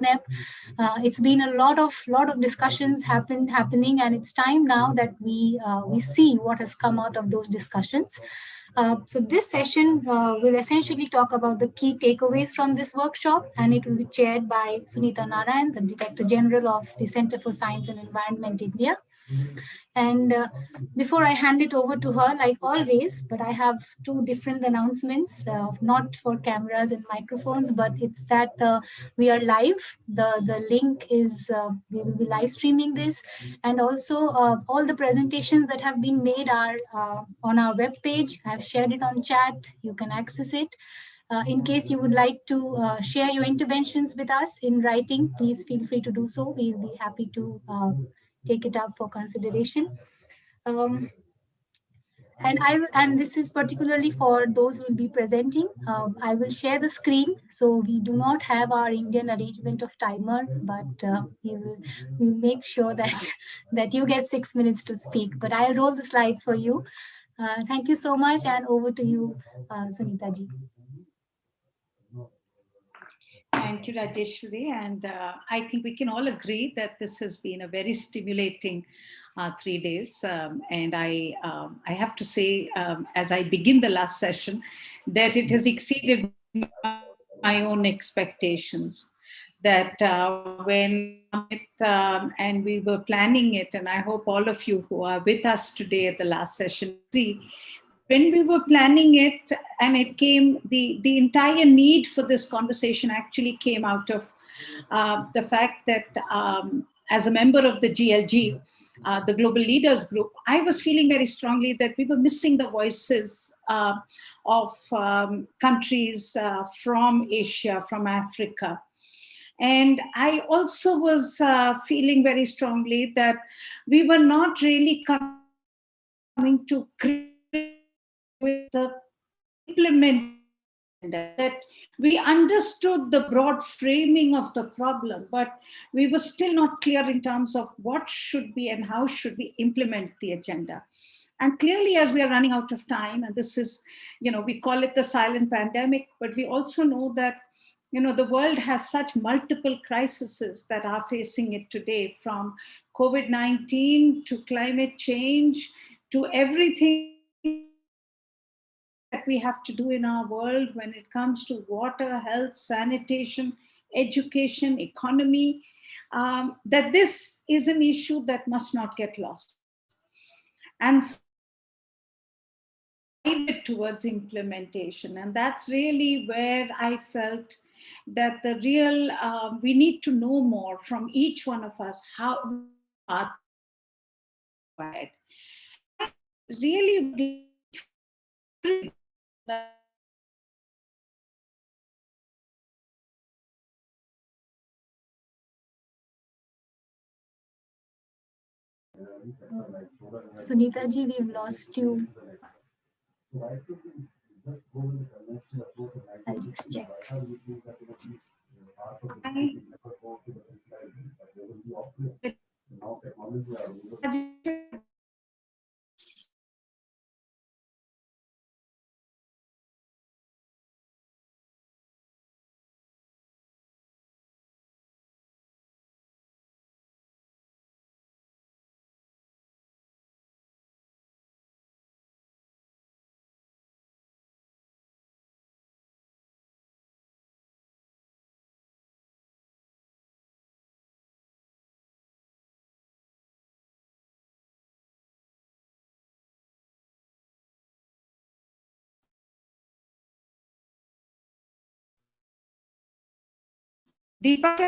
them. It's been a lot of discussions happening, and it's time now that we see what has come out of those discussions. So this session will essentially talk about the key takeaways from this workshop, and it will be chaired by Sunita Narayan, the Director General of the Center for Science and Environment, India. And before I hand it over to her, like always, but I have two different announcements, not for cameras and microphones, but it's that we are live. The link is, we will be live streaming this. And also all the presentations that have been made are on our webpage. I've shared it on chat. You can access it. In case you would like to share your interventions with us in writing, please feel free to do so. We'll be happy to take it up for consideration. And this is particularly for those who will be presenting. I will share the screen, so we do not have our Indian arrangement of timer, but we'll make sure that that you get 6 minutes to speak. But I'll roll the slides for you. Thank you so much, and over to you, Sunita ji. Thank you, Rajeshwari. And I think we can all agree that this has been a very stimulating 3 days. And I have to say, as I begin the last session, that it has exceeded my own expectations. That when and we were planning it, and I hope all of you who are with us today at the last session agree, when we were planning it and it came, the entire need for this conversation actually came out of the fact that as a member of the GLG, the Global Leaders Group, I was feeling very strongly that we were missing the voices of countries from Asia, from Africa. And I also was feeling very strongly that we were not really coming to with the implement, that we understood the broad framing of the problem, but we were still not clear in terms of what should be and how should we implement the agenda. And clearly, as we are running out of time, and this is, we call it the silent pandemic, but we also know that, the world has such multiple crises that are facing it today, from COVID-19 to climate change to everything that we have to do in our world when it comes to water, health, sanitation, education, economy, that this is an issue that must not get lost. And so towards implementation. And that's really where I felt that the real, we need to know more from each one of us, how really Sunita ji, we've lost you. I'll just check. Deepak,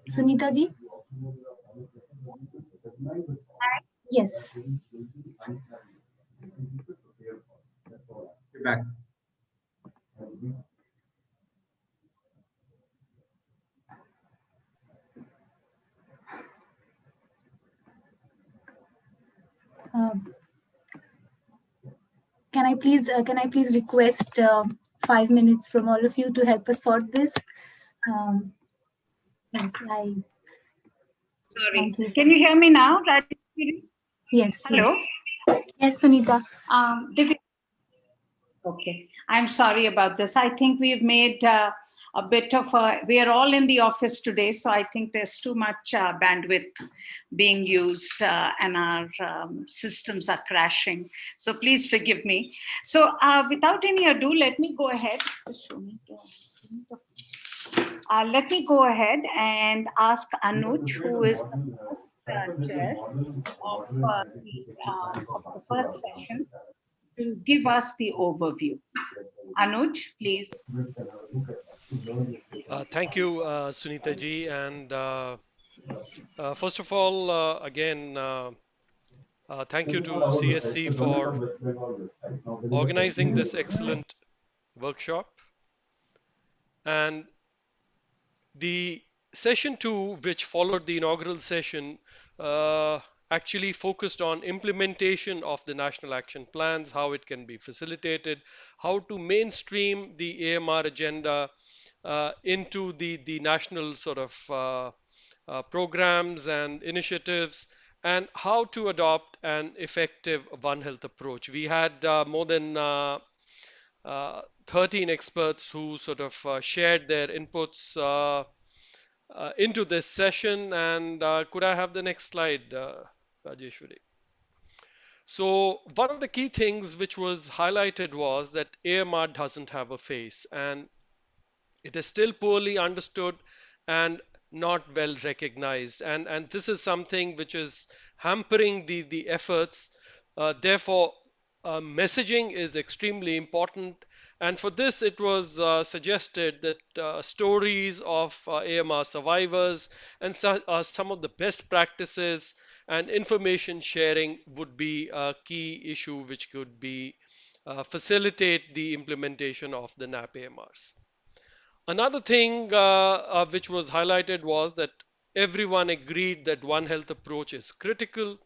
Sunita ji? Yes. You're back. can I please request 5 minutes from all of you to help us sort this? Um, yes, I Sorry. thank you. Can you hear me now, Rajeshwari? Yes, Hello. yes, yes, Sunita. Okay, I'm sorry about this. I think we've made a bit of we are all in the office today, so I think there's too much bandwidth being used and our systems are crashing. So please forgive me. So without any ado, let me go ahead. Let me go ahead and ask Anuj, who is the first chair of the first session, to give us the overview. Anuj, please. Thank you, Sunita ji. And first of all, again, thank you to CSC for organizing this excellent workshop. And the session two, which followed the inaugural session, uh, actually focused on implementation of the national action plans, how it can be facilitated, how to mainstream the AMR agenda into the national sort of programs and initiatives, and how to adopt an effective One Health approach. We had more than 13 experts who sort of shared their inputs into this session. And could I have the next slide, Rajeshwari? So one of the key things which was highlighted was that AMR doesn't have a face, and it is still poorly understood and not well recognized. And this is something which is hampering the efforts. Therefore, messaging is extremely important. And for this, it was suggested that stories of AMR survivors and some of the best practices and information sharing would be a key issue which could be facilitate the implementation of the NAP AMRs. Another thing which was highlighted was that everyone agreed that One Health approach is critical.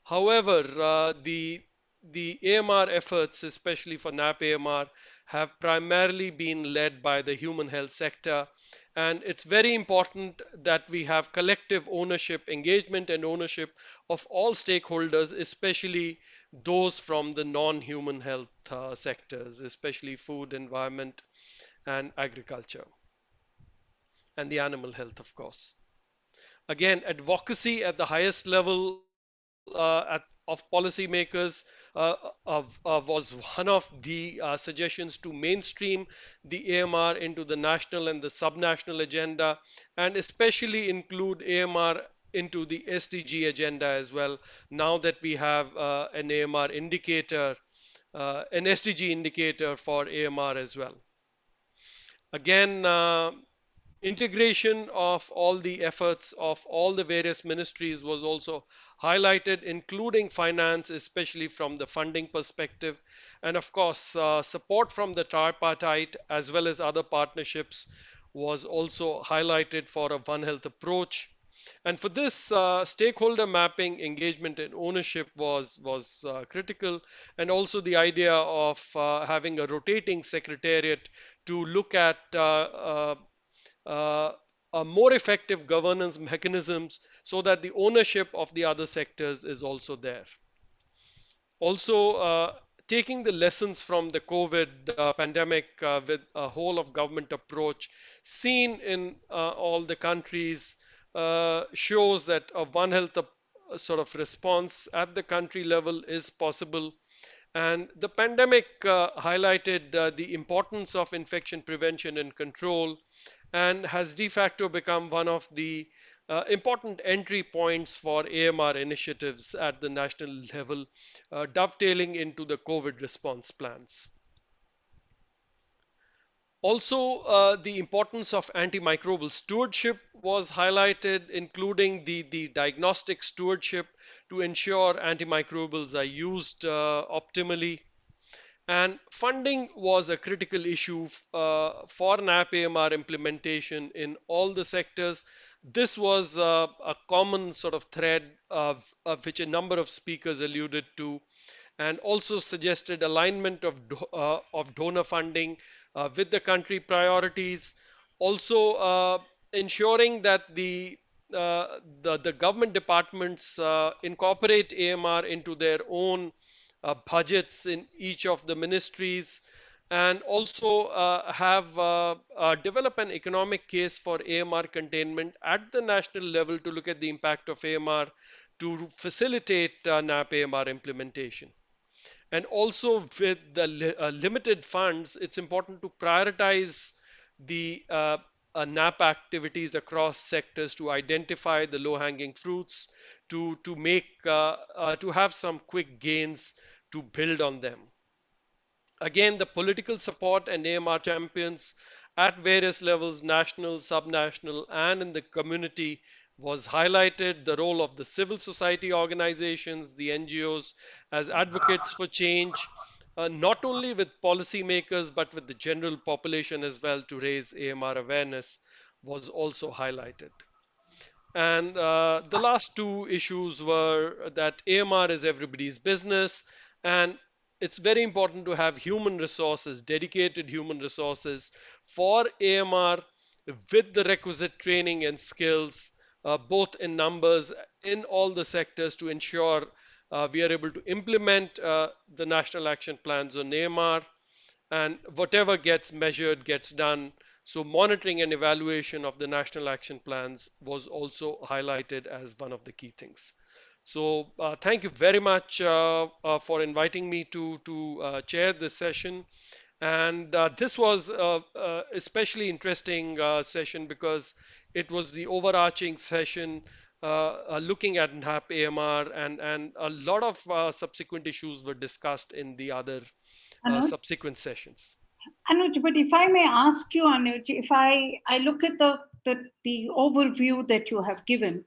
However, the AMR efforts, especially for NAP AMR, have primarily been led by the human health sector, and it's very important that we have collective ownership, engagement, and ownership of all stakeholders, especially those from the non-human health sectors, especially food, environment, and agriculture, and the animal health, of course. Again, advocacy at the highest level of policymakers was one of the suggestions to mainstream the AMR into the national and the subnational agenda, and especially include AMR into the SDG agenda as well, now that we have an AMR indicator, an SDG indicator for AMR as well. Again, integration of all the efforts of all the various ministries was also highlighted, including finance, especially from the funding perspective. And of course, support from the tripartite as well as other partnerships was also highlighted for a One Health approach. And for this, stakeholder mapping, engagement, and ownership was critical, and also the idea of having a rotating secretariat to look at uh, more effective governance mechanisms so that the ownership of the other sectors is also there. Also, taking the lessons from the COVID pandemic with a whole of government approach seen in all the countries shows that a One Health sort of response at the country level is possible. And the pandemic highlighted the importance of infection prevention and control, and has de facto become one of the important entry points for AMR initiatives at the national level, dovetailing into the COVID response plans. Also, the importance of antimicrobial stewardship was highlighted, including the diagnostic stewardship to ensure antimicrobials are used optimally. And funding was a critical issue for NAP AMR implementation in all the sectors. This was a common sort of thread of which a number of speakers alluded to. and also suggested alignment of donor funding with the country priorities. Also, ensuring that the government departments incorporate AMR into their own budgets in each of the ministries, and also develop an economic case for AMR containment at the national level to look at the impact of AMR to facilitate NAP AMR implementation. And also with the limited funds, it's important to prioritize the NAP activities across sectors to identify the low-hanging fruits, to have some quick gains to build on them. Again, the political support and AMR champions at various levels, national, subnational, and in the community was highlighted. The role of the civil society organizations, the NGOs, as advocates for change, not only with policymakers, but with the general population as well, to raise AMR awareness, was also highlighted. And the last two issues were that AMR is everybody's business, and it's very important to have human resources, dedicated human resources for AMR with the requisite training and skills, both in numbers in all the sectors, to ensure we are able to implement the national action plans on AMR, and whatever gets measured gets done. So monitoring and evaluation of the national action plans was also highlighted as one of the key things. So thank you very much for inviting me to chair this session. And this was especially interesting session because it was the overarching session looking at NAP AMR, and a lot of subsequent issues were discussed in the other Anuj, subsequent sessions. Anuj, but if I may ask you, Anuj, if I look at the overview that you have given,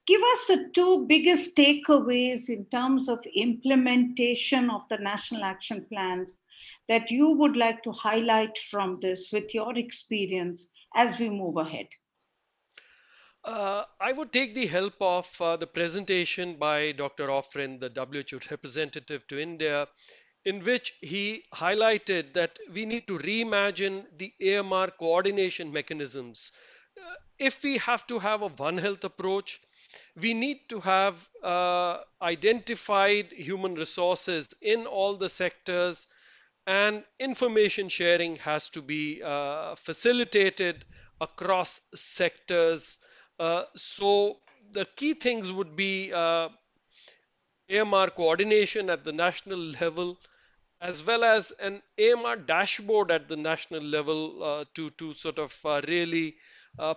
give us the two biggest takeaways in terms of implementation of the national action plans that you would like to highlight from this with your experience as we move ahead. I would take the help of the presentation by Dr. Offrin, the WHO representative to India, in which he highlighted that we need to reimagine the AMR coordination mechanisms. If we have to have a One Health approach, we need to have identified human resources in all the sectors, and information sharing has to be facilitated across sectors. So the key things would be AMR coordination at the national level, as well as an AMR dashboard at the national level to sort of really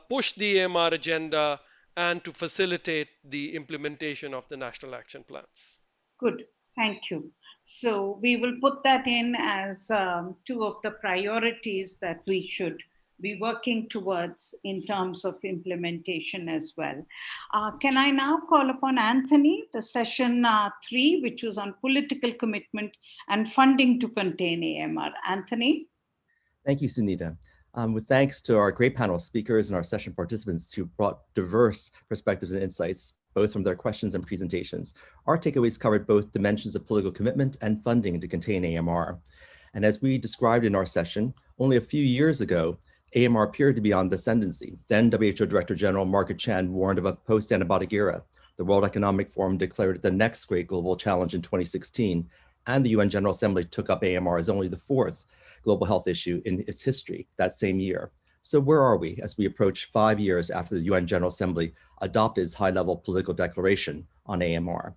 push the AMR agenda and to facilitate the implementation of the national action plans. Good, thank you. So we will put that in as two of the priorities that we should be working towards in terms of implementation as well. Can I now call upon Anthony, the session 3, which was on political commitment and funding to contain AMR. Anthony? Thank you, Sunita. With thanks to our great panel of speakers and our session participants who brought diverse perspectives and insights, both from their questions and presentations, our takeaways covered both dimensions of political commitment and funding to contain AMR. And as we described in our session, only a few years ago, AMR appeared to be on the ascendancy. Then WHO Director General Margaret Chan warned of a post-antibiotic era. The World Economic Forum declared it the next great global challenge in 2016, and the UN General Assembly took up AMR as only the fourth global health issue in its history that same year. So where are we as we approach 5 years after the UN General Assembly adopted its high-level political declaration on AMR?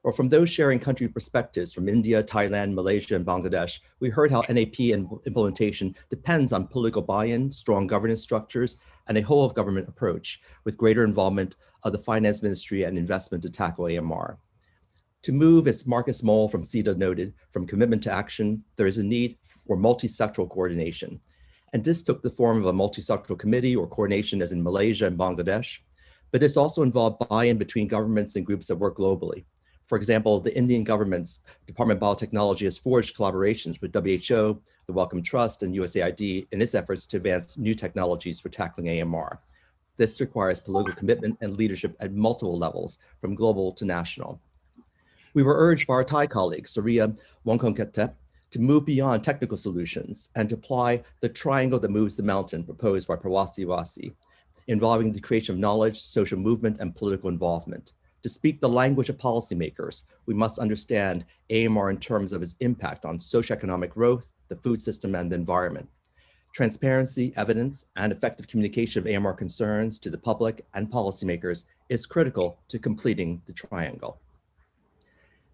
Well, from those sharing country perspectives from India, Thailand, Malaysia, and Bangladesh, we heard how NAP implementation depends on political buy-in, strong governance structures, and a whole-of-government approach with greater involvement of the finance ministry and investment to tackle AMR. To move, as Marcus Moll from CETA noted, from commitment to action, there is a need for multi-sectoral coordination. And this took the form of a multi-sectoral committee or coordination as in Malaysia and Bangladesh, but this also involved buy-in between governments and groups that work globally. For example, the Indian government's Department of Biotechnology has forged collaborations with WHO, the Wellcome Trust, and USAID in its efforts to advance new technologies for tackling AMR. This requires political commitment and leadership at multiple levels, from global to national. We were urged by our Thai colleague, Surya Wongkongkatep, to move beyond technical solutions and to apply the triangle that moves the mountain proposed by Prawasi Wasi, involving the creation of knowledge, social movement, and political involvement. To speak the language of policymakers, we must understand AMR in terms of its impact on socioeconomic growth, the food system, and the environment. Transparency, evidence, and effective communication of AMR concerns to the public and policymakers is critical to completing the triangle.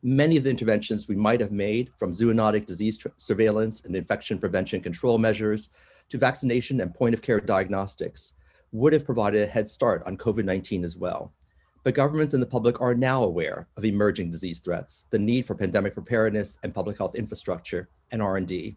Many of the interventions we might have made, from zoonotic disease surveillance and infection prevention control measures to vaccination and point-of-care diagnostics, would have provided a head start on COVID-19 as well. But governments and the public are now aware of emerging disease threats, the need for pandemic preparedness and public health infrastructure, and R&D.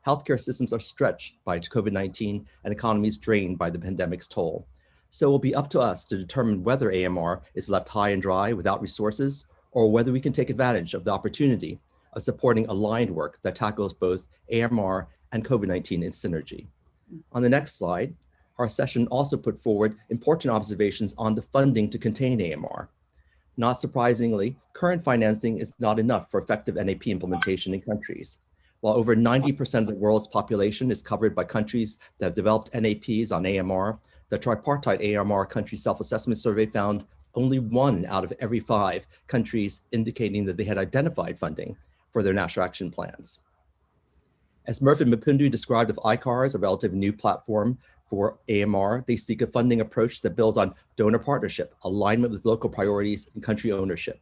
Healthcare systems are stretched by COVID-19 and economies drained by the pandemic's toll. So it will be up to us to determine whether AMR is left high and dry without resources, or whether we can take advantage of the opportunity of supporting aligned work that tackles both AMR and COVID-19 in synergy. On the next slide, our session also put forward important observations on the funding to contain AMR. Not surprisingly, current financing is not enough for effective NAP implementation in countries. While over 90% of the world's population is covered by countries that have developed NAPs on AMR, the tripartite AMR country self-assessment survey found only 1 out of every 5 countries indicating that they had identified funding for their national action plans. As Murphy Mapundu described of ICARS, a relatively new platform for AMR, they seek a funding approach that builds on donor partnership, alignment with local priorities, and country ownership.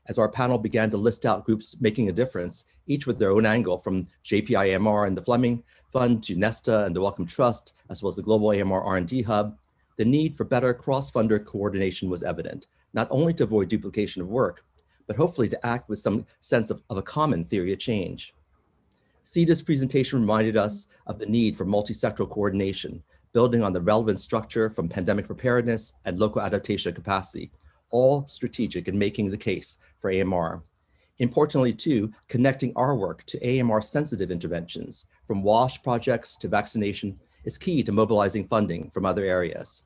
As our panel began to list out groups making a difference, each with their own angle, from JPI AMR and the Fleming Fund to Nesta and the Wellcome Trust, as well as the Global AMR R&D Hub, the need for better cross-funder coordination was evident, not only to avoid duplication of work, but hopefully to act with some sense of a common theory of change. CEDA's presentation reminded us of the need for multi-sectoral coordination, building on the relevant structure from pandemic preparedness and local adaptation capacity, all strategic in making the case for AMR. Importantly too, connecting our work to AMR-sensitive interventions, from WASH projects to vaccination, is key to mobilizing funding from other areas.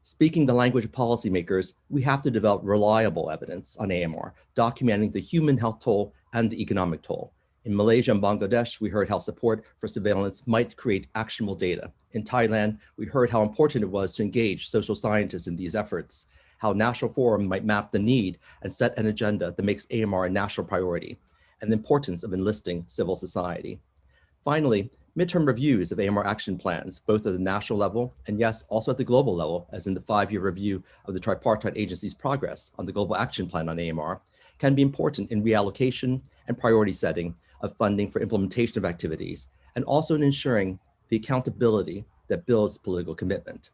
Speaking the language of policymakers, we have to develop reliable evidence on AMR, documenting the human health toll and the economic toll. In Malaysia and Bangladesh, we heard how support for surveillance might create actionable data. In Thailand, we heard how important it was to engage social scientists in these efforts, how National Forum might map the need and set an agenda that makes AMR a national priority, and the importance of enlisting civil society. Finally, midterm reviews of AMR action plans, both at the national level and yes, also at the global level, as in the 5-year review of the tripartite agency's progress on the Global Action Plan on AMR, can be important in reallocation and priority setting of funding for implementation of activities, and also in ensuring the accountability that builds political commitment.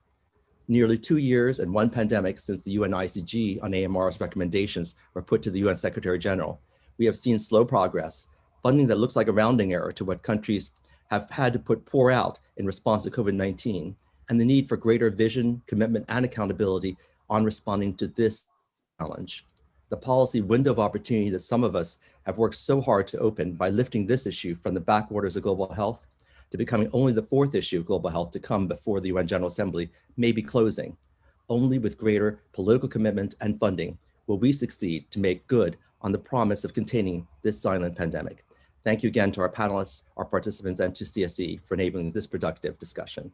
Nearly 2 years and 1 pandemic since the UN ICG on AMR's recommendations were put to the UN Secretary General, we have seen slow progress, funding that looks like a rounding error to what countries have had to pour out in response to COVID-19, and the need for greater vision, commitment, and accountability on responding to this challenge. The policy window of opportunity that some of us have worked so hard to open by lifting this issue from the backwaters of global health to becoming only the 4th issue of global health to come before the UN General Assembly may be closing. Only with greater political commitment and funding will we succeed to make good on the promise of containing this silent pandemic. Thank you again to our panelists, our participants, and to CSE for enabling this productive discussion.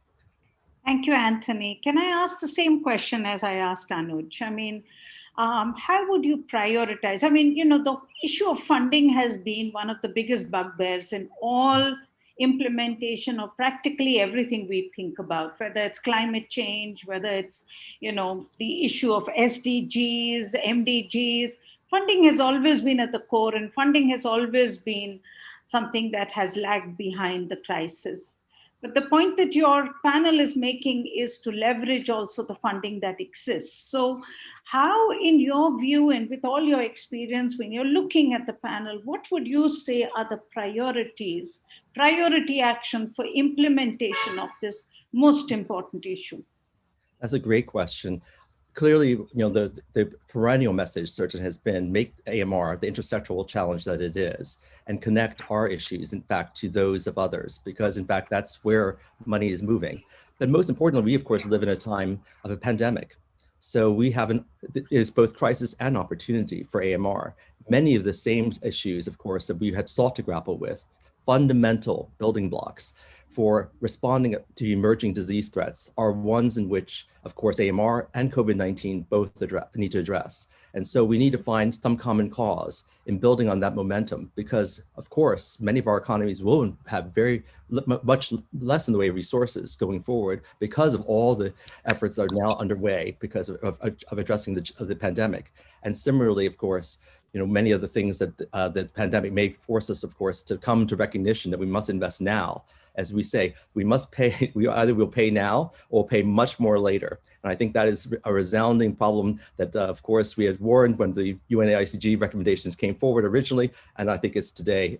Thank you, Anthony. Can I ask the same question as I asked Anuj? I mean, how would you prioritize? I mean, you know, the issue of funding has been one of the biggest bugbears in all implementation of practically everything we think about, whether it's climate change, whether it's, you know, the issue of SDGs, MDGs. Funding has always been at the core, and funding has always been something that has lagged behind the crisis. But the point that your panel is making is to leverage also the funding that exists. So how, in your view and with all your experience, when you're looking at the panel, what would you say are the priorities, priority action for implementation of this most important issue? That's a great question. Clearly, you know, the perennial message certainly has been make AMR the intersectoral challenge that it is, and connect our issues, in fact, to those of others, because in fact, that's where money is moving. But most importantly, we of course live in a time of a pandemic. So we have is both crisis and opportunity for AMR. Many of the same issues, of course, that we had sought to grapple with, fundamental building blocks for responding to emerging disease threats, are ones in which, of course, AMR and COVID-19 both need to address. And so we need to find some common cause in building on that momentum, because, of course, many of our economies will have much less in the way of resources going forward because of all the efforts that are now underway because of addressing the pandemic. And similarly, of course, many of the things that the pandemic may force us, of course, to come to recognition that we must invest now. As we say, we must pay, we either will pay now or pay much more later. And I think that is a resounding problem that, of course, we had warned when the UNAICG recommendations came forward originally, and I think it's today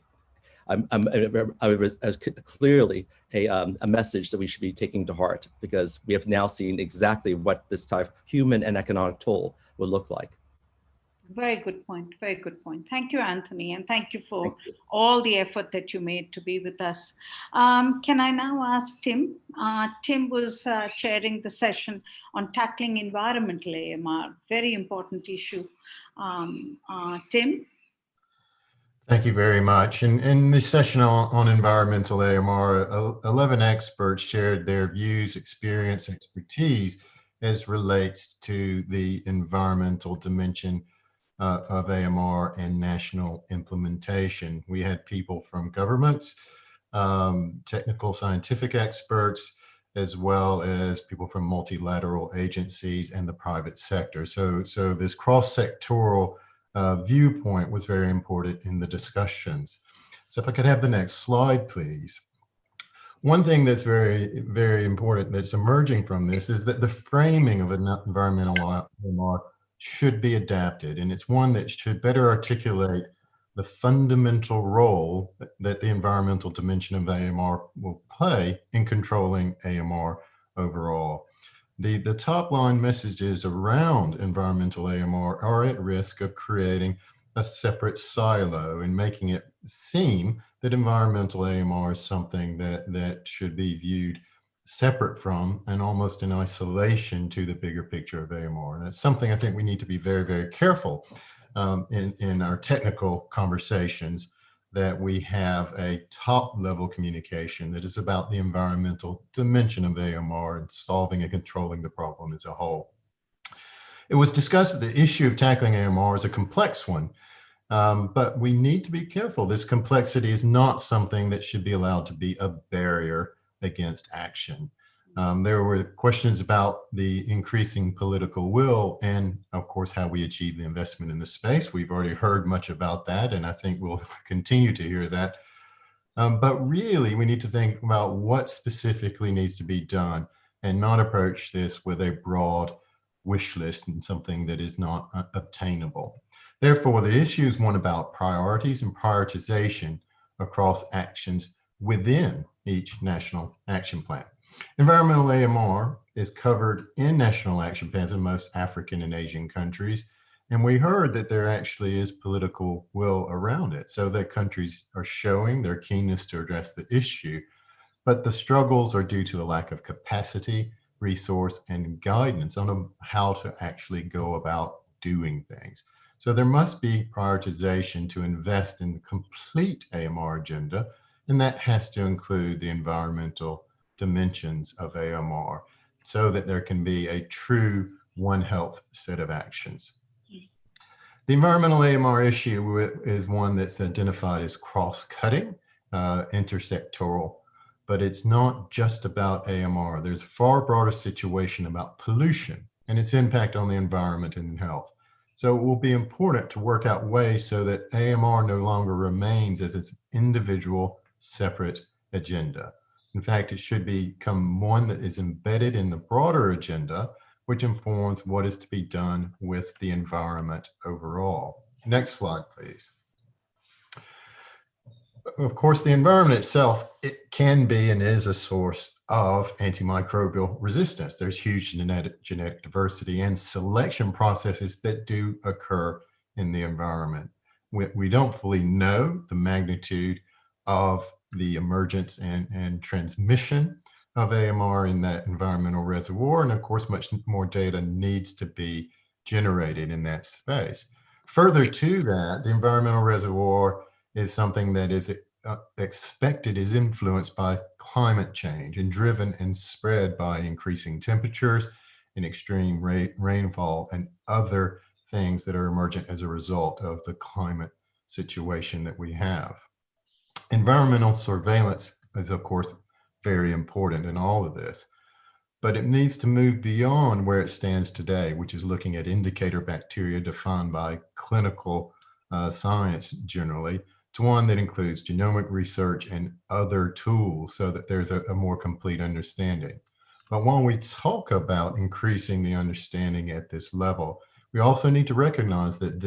as clearly a message that we should be taking to heart, because we have now seen exactly what this type of human and economic toll will look like. Very good point. Very good point. Thank you, Anthony, and thank you for all the effort that you made to be with us. Can I now ask Tim? Tim was chairing the session on tackling environmental AMR, very important issue. Tim? Thank you very much. In this session on environmental AMR, 11 experts shared their views, experience, expertise as relates to the environmental dimension of AMR and national implementation. We had people from governments, technical scientific experts, as well as people from multilateral agencies and the private sector. So this cross-sectoral viewpoint was very important in the discussions. So if I could have the next slide, please. One thing that's very, very important that's emerging from this is that the framing of environmental AMR should be adapted, and it's one that should better articulate the fundamental role that the environmental dimension of AMR will play in controlling AMR overall. The top line messages around environmental AMR are at risk of creating a separate silo and making it seem that environmental AMR is something that should be viewed separate from and almost in isolation to the bigger picture of AMR. And it's something I think we need to be very, very careful in our technical conversations, that we have a top level communication that is about the environmental dimension of AMR and solving and controlling the problem as a whole. It was discussed that the issue of tackling AMR is a complex one, but we need to be careful. This complexity is not something that should be allowed to be a barrier against action. There were questions about the increasing political will and, of course, how we achieve the investment in the space. We've already heard much about that, and I think we'll continue to hear that. But really, we need to think about what specifically needs to be done and not approach this with a broad wish list and something that is not obtainable. Therefore, the issue is one about priorities and prioritization across actions within each national action plan. Environmental AMR is covered in national action plans in most African and Asian countries, and we heard that there actually is political will around it. So that countries are showing their keenness to address the issue, but the struggles are due to the lack of capacity, resource, and guidance on how to actually go about doing things. So there must be prioritization to invest in the complete AMR agenda, and that has to include the environmental dimensions of AMR so that there can be a true One Health set of actions. The environmental AMR issue is one that's identified as cross-cutting, intersectoral, but it's not just about AMR. There's a far broader situation about pollution and its impact on the environment and health. So it will be important to work out ways so that AMR no longer remains as its individual separate agenda. In fact, it should become one that is embedded in the broader agenda, which informs what is to be done with the environment overall. Next slide, please. Of course, the environment itself, it can be and is a source of antimicrobial resistance. There's huge genetic diversity and selection processes that do occur in the environment. We don't fully know the magnitude of the emergence and transmission of AMR in that environmental reservoir. And of course, much more data needs to be generated in that space. Further to that, the environmental reservoir is something that is expected is influenced by climate change and driven and spread by increasing temperatures and extreme rainfall and other things that are emergent as a result of the climate situation that we have. Environmental surveillance is, of course, very important in all of this, but it needs to move beyond where it stands today, which is looking at indicator bacteria defined by clinical science generally, to one that includes genomic research and other tools so that there's a more complete understanding. But when we talk about increasing the understanding at this level, we also need to recognize that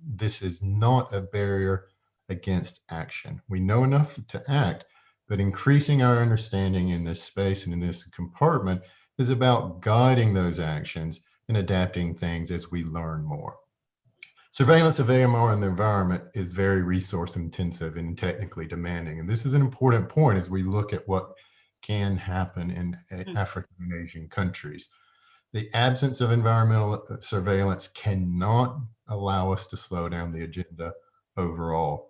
this is not a barrier against action. We know enough to act, but increasing our understanding in this space and in this compartment is about guiding those actions and adapting things as we learn more. Surveillance of AMR in the environment is very resource intensive and technically demanding. And this is an important point as we look at what can happen in African and Asian countries. The absence of environmental surveillance cannot allow us to slow down the agenda overall.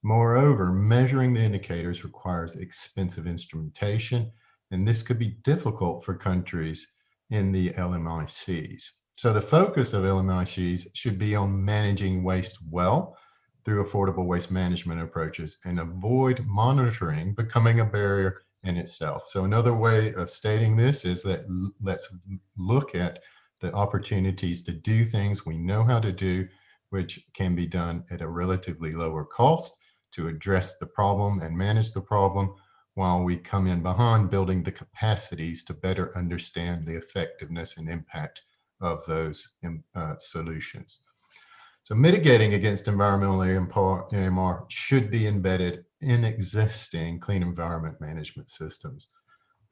Moreover, measuring the indicators requires expensive instrumentation, and this could be difficult for countries in the LMICs. So the focus of LMICs should be on managing waste well through affordable waste management approaches and avoid monitoring becoming a barrier in itself. So another way of stating this is that let's look at the opportunities to do things we know how to do, which can be done at a relatively lower cost to address the problem and manage the problem, while we come in behind building the capacities to better understand the effectiveness and impact of those solutions. So mitigating against environmental AMR should be embedded in existing clean environment management systems.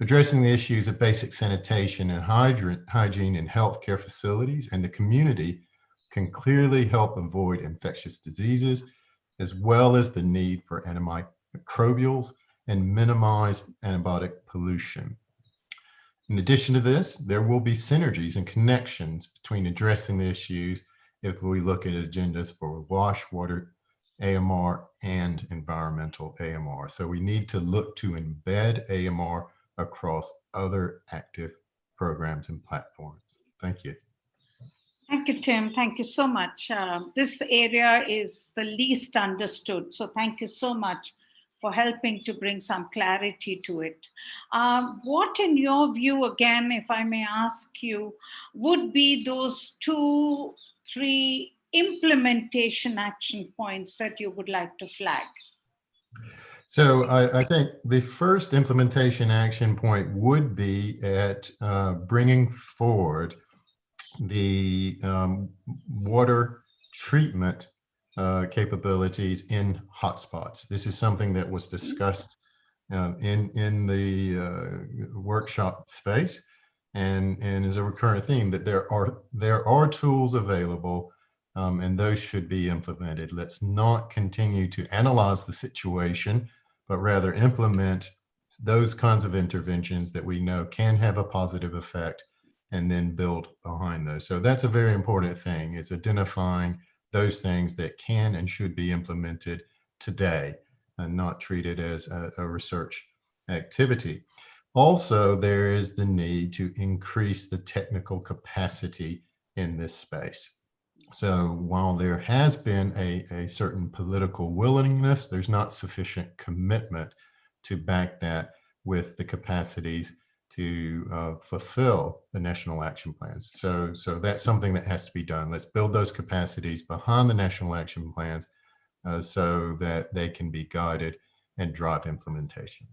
Addressing the issues of basic sanitation and hygiene in healthcare facilities and the community can clearly help avoid infectious diseases, as well as the need for antimicrobials and minimize antibiotic pollution. In addition to this, there will be synergies and connections between addressing the issues if we look at agendas for wash, water, AMR, and environmental AMR. So we need to look to embed AMR across other active programs and platforms. Thank you. Thank you, Tim. Thank you so much. This area is the least understood. So thank you so much for helping to bring some clarity to it. What, in your view, again, if I may ask you, would be those 2-3 implementation action points that you would like to flag? So I think the first implementation action point would be at bringing forward the water treatment capabilities in hotspots. This is something that was discussed in the workshop space, and is a recurrent theme that there are tools available, and those should be implemented. Let's not continue to analyze the situation, but rather implement those kinds of interventions that we know can have a positive effect, and then build behind those. So that's a very important thing, is identifying those things that can and should be implemented today and not treated as a research activity. Also, there is the need to increase the technical capacity in this space. So while there has been a certain political willingness, there's not sufficient commitment to back that with the capacities to fulfill the national action plans. So that's something that has to be done. Let's build those capacities behind the national action plans so that they can be guided and drive implementation.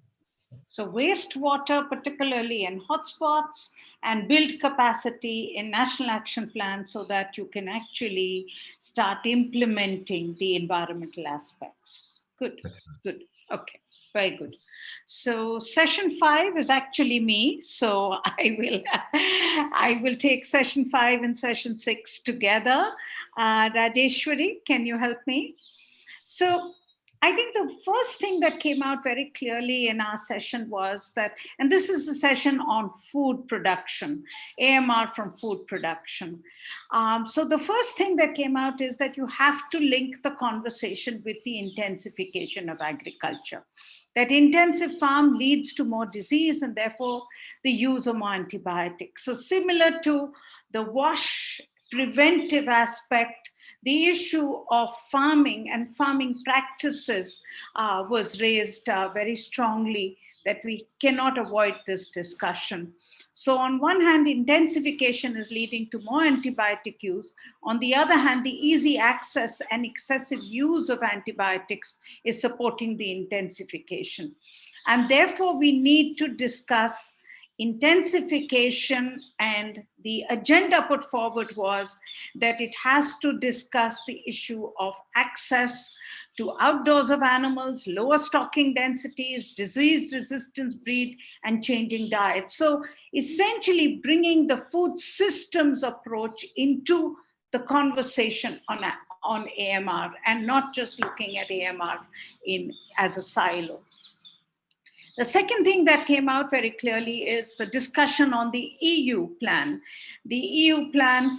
So wastewater, particularly in hotspots, and build capacity in national action plans so that you can actually start implementing the environmental aspects. Good, good. Okay, very good. So session 5 is actually me. So I will take session 5 and session 6 together. Rajeshwari, can you help me? So I think the first thing that came out very clearly in our session was that, and this is a session on food production, AMR from food production. So the first thing that came out is that you have to link the conversation with the intensification of agriculture. That intensive farm leads to more disease and therefore the use of more antibiotics. So similar to the WASH preventive aspect, the issue of farming and farming practices was raised very strongly, that we cannot avoid this discussion. So on one hand, intensification is leading to more antibiotic use. On the other hand, the easy access and excessive use of antibiotics is supporting the intensification. And therefore, we need to discuss intensification, and the agenda put forward was that it has to discuss the issue of access to outdoors of animals, lower stocking densities, disease resistance breed, and changing diets. So essentially bringing the food systems approach into the conversation on AMR, and not just looking at AMR as a silo. The second thing that came out very clearly is the discussion on the EU plan. The EU plan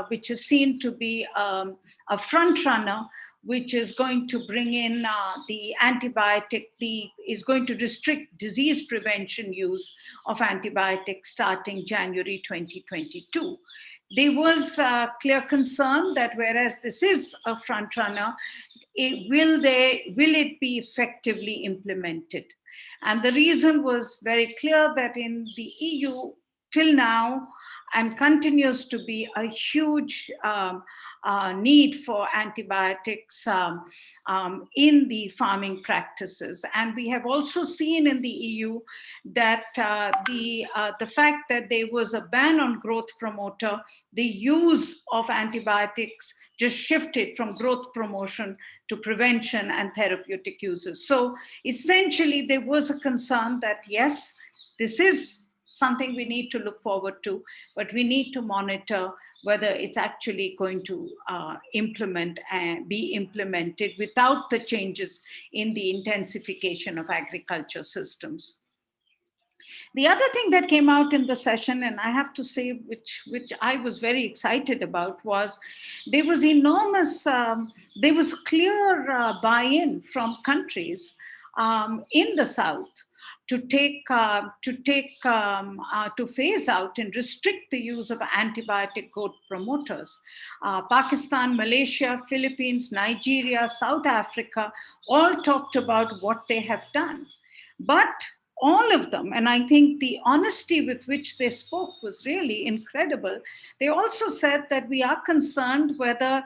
which is seen to be a front runner, which is going to bring in the antibiotic, is going to restrict disease prevention use of antibiotics starting January 2022. There was clear concern that whereas this is a front runner, will it be effectively implemented? And the reason was very clear, that in the EU till now, and continues to be a huge need for antibiotics in the farming practices. And we have also seen in the EU that the fact that there was a ban on growth promoter, the use of antibiotics just shifted from growth promotion to prevention and therapeutic uses. So essentially, there was a concern that, yes, this is something we need to look forward to, but we need to monitor whether it's actually going to implement and be implemented without the changes in the intensification of agriculture systems. The other thing that came out in the session, and I have to say, which I was very excited about, was there was enormous, there was clear buy-in from countries in the South to phase out and restrict the use of antibiotic growth promoters. Pakistan, Malaysia, Philippines, Nigeria, South Africa all talked about what they have done. But all of them, and I think the honesty with which they spoke was really incredible. They also said that we are concerned whether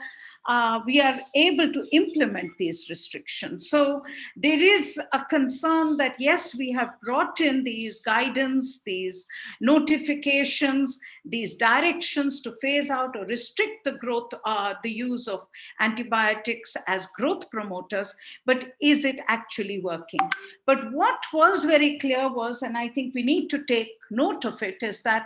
we are able to implement these restrictions. So there is a concern that, yes, we have brought in these guidance, these notifications, these directions to phase out or restrict the growth, the use of antibiotics as growth promoters, but is it actually working? But what was very clear was, and I think we need to take note of it, is that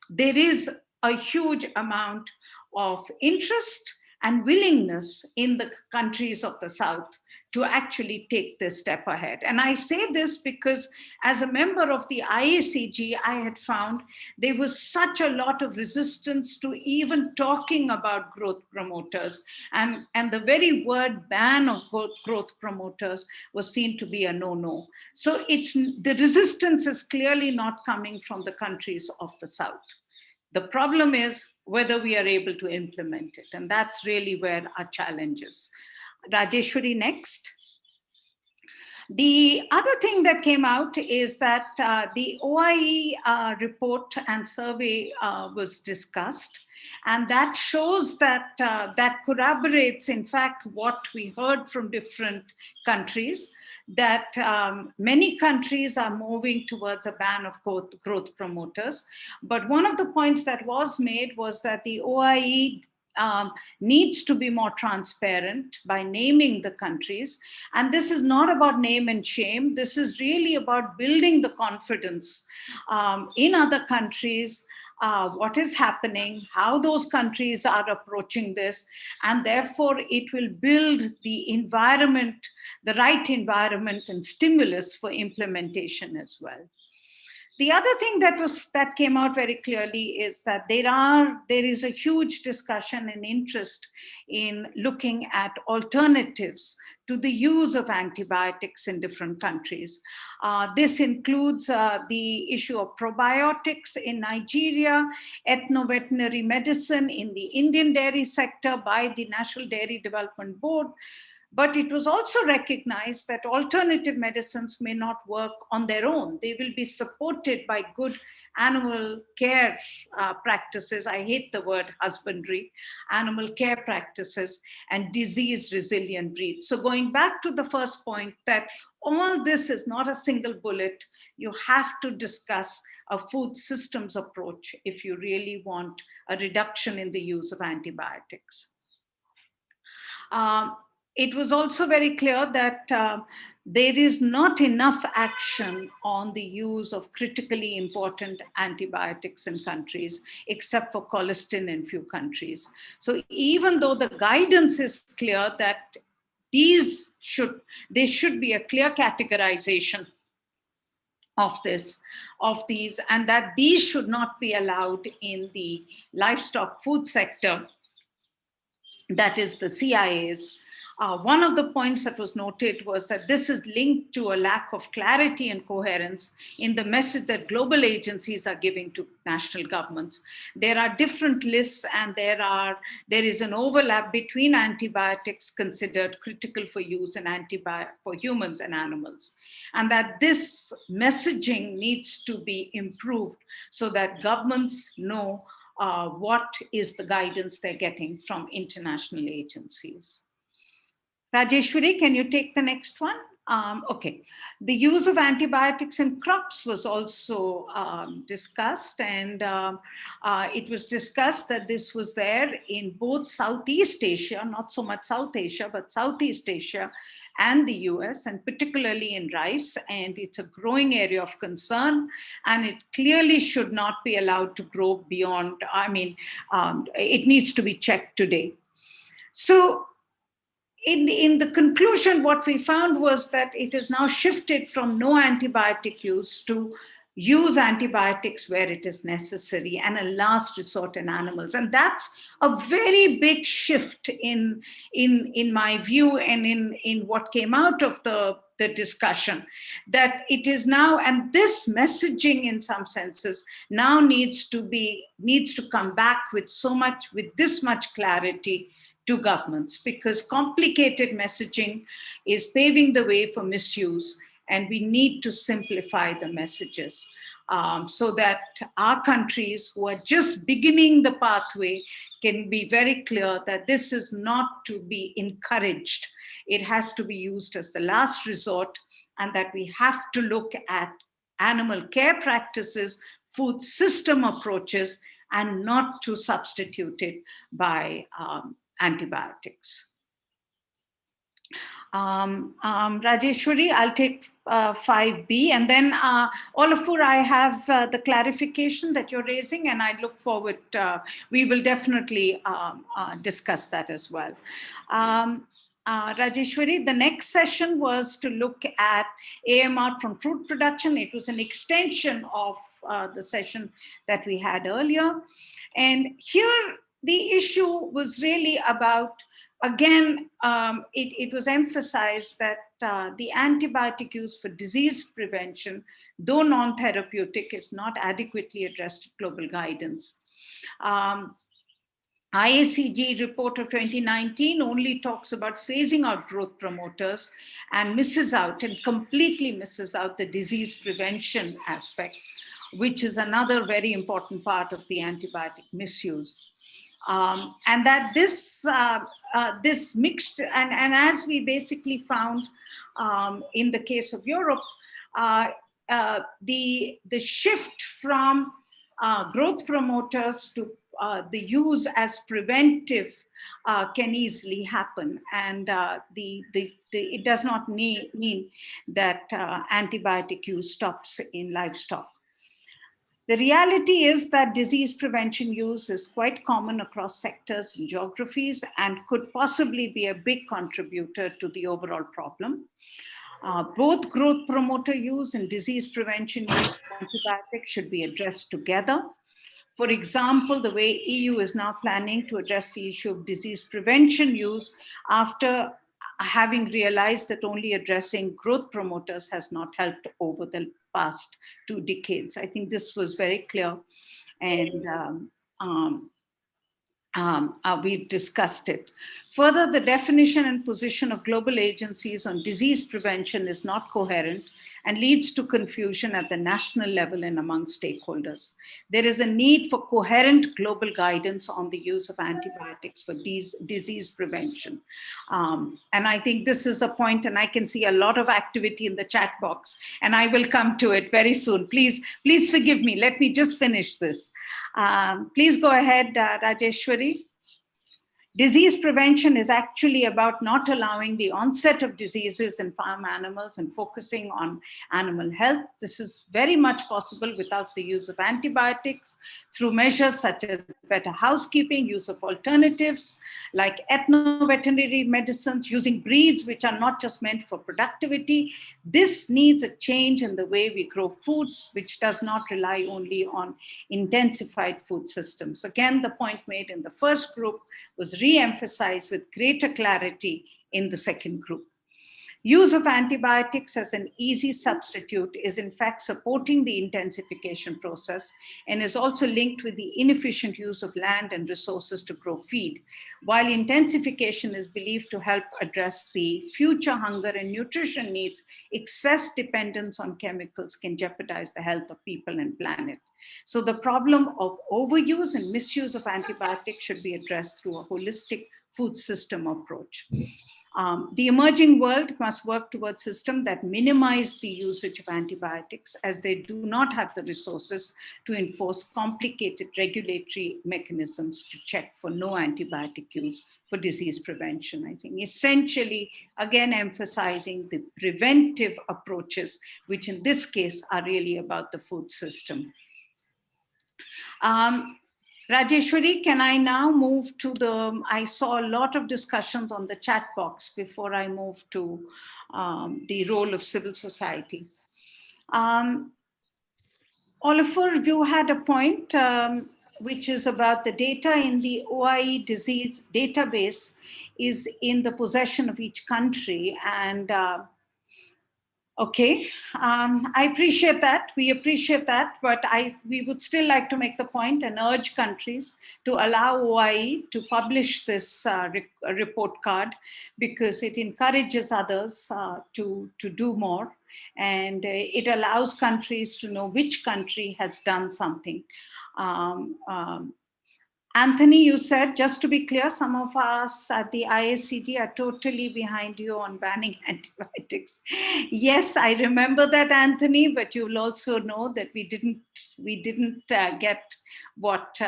there is a huge amount of interest and willingness in the countries of the South to actually take this step ahead. And I say this because as a member of the IACG, I had found there was such a lot of resistance to even talking about growth promoters. And the very word ban of growth promoters was seen to be a no-no. So the resistance is clearly not coming from the countries of the South. The problem is whether we are able to implement it. And that's really where our challenge is. Rajeshwari, next. The other thing that came out is that the OIE report and survey was discussed. And that shows that that corroborates, in fact, what we heard from different countries, that many countries are moving towards a ban of growth promoters. But one of the points that was made was that the OIE needs to be more transparent by naming the countries. And this is not about name and shame. This is really about building the confidence in other countries what is happening, how those countries are approaching this, and therefore it will build the environment, the right environment and stimulus for implementation as well. The other thing that came out very clearly is that there is a huge discussion and interest in looking at alternatives to the use of antibiotics in different countries. This includes the issue of probiotics in Nigeria, ethno-veterinary medicine in the Indian dairy sector by the National Dairy Development Board. But it was also recognized that alternative medicines may not work on their own. They will be supported by good animal care practices. I hate the word husbandry, animal care practices, and disease resilient breeds. So going back to the first point, that all this is not a single bullet. You have to discuss a food systems approach if you really want a reduction in the use of antibiotics. It was also very clear that there is not enough action on the use of critically important antibiotics in countries, except for colistin in few countries. So even though the guidance is clear that there should be a clear categorization of these, and that these should not be allowed in the livestock food sector, that is the CIAs. One of the points that was noted was that this is linked to a lack of clarity and coherence in the message that global agencies are giving to national governments. There are different lists, and there is an overlap between antibiotics considered critical for use and for humans and animals. And that this messaging needs to be improved so that governments know what is the guidance they're getting from international agencies. Rajeshwari, can you take the next one? Okay. The use of antibiotics in crops was also discussed, and it was discussed that this was there in both Southeast Asia, not so much South Asia, but Southeast Asia and the US, and particularly in rice, and it's a growing area of concern, and it clearly should not be allowed to grow beyond, it needs to be checked today. So in the conclusion, what we found was that it has now shifted from no antibiotic use to use antibiotics where it is necessary and a last resort in animals. And that's a very big shift in my view and in what came out of the discussion, that it is now, and this messaging in some senses now needs to come back with this much clarity to governments, because complicated messaging is paving the way for misuse, and we need to simplify the messages so that our countries who are just beginning the pathway can be very clear that this is not to be encouraged. It has to be used as the last resort, and that we have to look at animal care practices, food system approaches, and not to substitute it by antibiotics. Rajeshwari, I'll take 5B, and then Olafur, I have the clarification that you're raising, and I look forward, we will definitely discuss that as well. Rajeshwari, the next session was to look at AMR from fruit production. It was an extension of the session that we had earlier. And here, the issue was really about, again, it was emphasized that the antibiotic use for disease prevention, though non-therapeutic, is not adequately addressed in global guidance. IACG report of 2019 only talks about phasing out growth promoters and completely misses out the disease prevention aspect, which is another very important part of the antibiotic misuse. And that this mixed, and as we basically found in the case of Europe, the shift from growth promoters to the use as preventive can easily happen, and it does not mean that antibiotic use stops in livestock. The reality is that disease prevention use is quite common across sectors and geographies and could possibly be a big contributor to the overall problem. Both growth promoter use and disease prevention use of antibiotics should be addressed together. For example, the way EU is now planning to address the issue of disease prevention use after having realized that only addressing growth promoters has not helped over the past 2 decades. I think this was very clear, and we've discussed it. Further, the definition and position of global agencies on disease prevention is not coherent and leads to confusion at the national level and among stakeholders. There is a need for coherent global guidance on the use of antibiotics for disease prevention. And I think this is a point, and I can see a lot of activity in the chat box, and I will come to it very soon. Please forgive me. Let me just finish this. Please go ahead, Rajeshwari. Disease prevention is actually about not allowing the onset of diseases in farm animals and focusing on animal health. This is very much possible without the use of antibiotics through measures such as better housekeeping, use of alternatives like ethno-veterinary medicines, using breeds which are not just meant for productivity. This needs a change in the way we grow foods, which does not rely only on intensified food systems. Again, the point made in the first group was re-emphasized with greater clarity in the second group. Use of antibiotics as an easy substitute is in fact supporting the intensification process and is also linked with the inefficient use of land and resources to grow feed. While intensification is believed to help address the future hunger and nutrition needs, excess dependence on chemicals can jeopardize the health of people and planet. So the problem of overuse and misuse of antibiotics should be addressed through a holistic food system approach. The emerging world must work towards systems that minimize the usage of antibiotics, as they do not have the resources to enforce complicated regulatory mechanisms to check for no antibiotic use for disease prevention. I think essentially, again, emphasizing the preventive approaches, which in this case are really about the food system. Rajeshwari, can I now move to I saw a lot of discussions on the chat box before I move to the role of civil society. Oliver, you had a point, which is about the data in the OIE disease database is in the possession of each country. And okay, I appreciate that. We appreciate that, but we would still like to make the point and urge countries to allow OIE to publish this report card, because it encourages others to do more, and it allows countries to know which country has done something. Anthony, you said, just to be clear, some of us at the IACG are totally behind you on banning antibiotics. Yes, I remember that, Anthony, but you'll also know that we didn't get what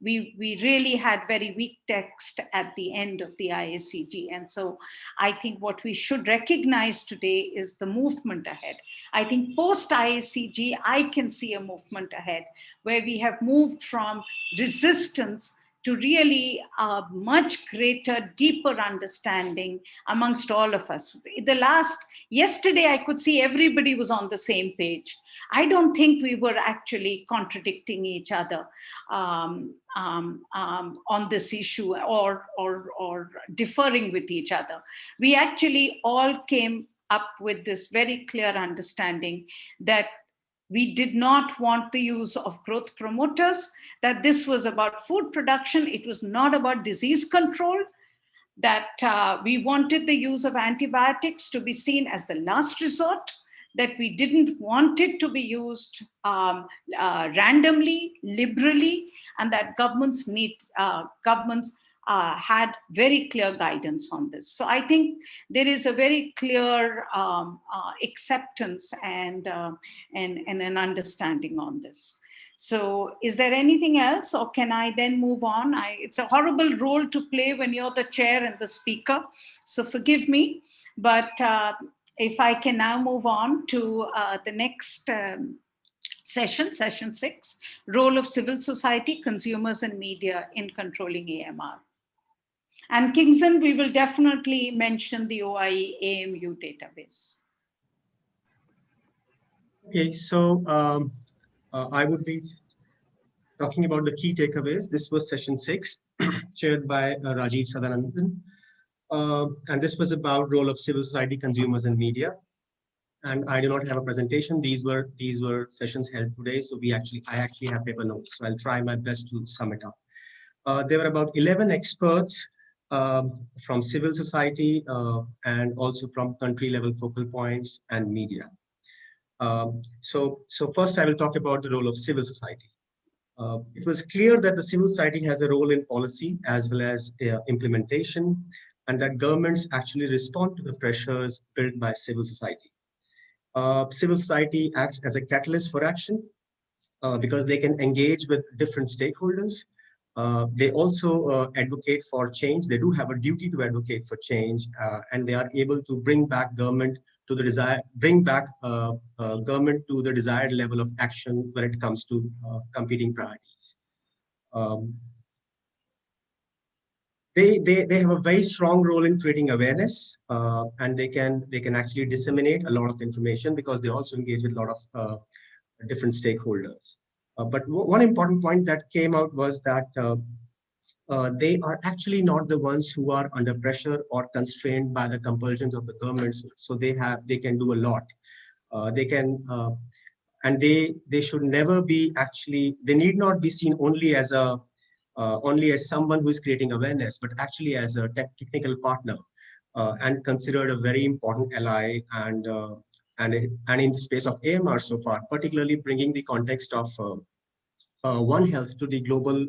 we really had very weak text at the end of the IACG. And so I think what we should recognize today is the movement ahead. I think post IACG, I can see a movement ahead where we have moved from resistance to really a much greater, deeper understanding amongst all of us. Yesterday, I could see everybody was on the same page. I don't think we were actually contradicting each other on this issue or differing with each other. We actually all came up with this very clear understanding that we did not want the use of growth promoters, that this was about food production. It was not about disease control, that we wanted the use of antibiotics to be seen as the last resort, that we didn't want it to be used randomly, liberally, and that governments had very clear guidance on this. So I think there is a very clear acceptance and an understanding on this. So is there anything else, or can I then move on? It's a horrible role to play when you're the chair and the speaker, so forgive me. But if I can now move on to the next session 6, role of civil society, consumers and media in controlling AMR. And Kingston, we will definitely mention the OIE AMU database. Okay, so I would be talking about the key takeaways. This was session 6, chaired by Rajiv Sadanandan. And this was about role of civil society, consumers, and media. And I do not have a presentation. These were sessions held today, so I actually have paper notes. So I'll try my best to sum it up. There were about 11 experts from civil society and also from country level focal points and media. So first I will talk about the role of civil society. It was clear that the civil society has a role in policy as well as implementation, and that governments actually respond to the pressures built by civil society. Civil society acts as a catalyst for action because they can engage with different stakeholders. They also advocate for change. They do have a duty to advocate for change, and they are able to bring back government to the government to the desired level of action when it comes to competing priorities. They have a very strong role in creating awareness, and they can actually disseminate a lot of information because they also engage with a lot of different stakeholders. But one important point that came out was that they are actually not the ones who are under pressure or constrained by the compulsions of the governments. So they can do a lot. And they should never be they need not be seen only as someone who is creating awareness, but actually as a technical partner and considered a very important ally and in the space of AMR so far, particularly bringing the context of One Health to the global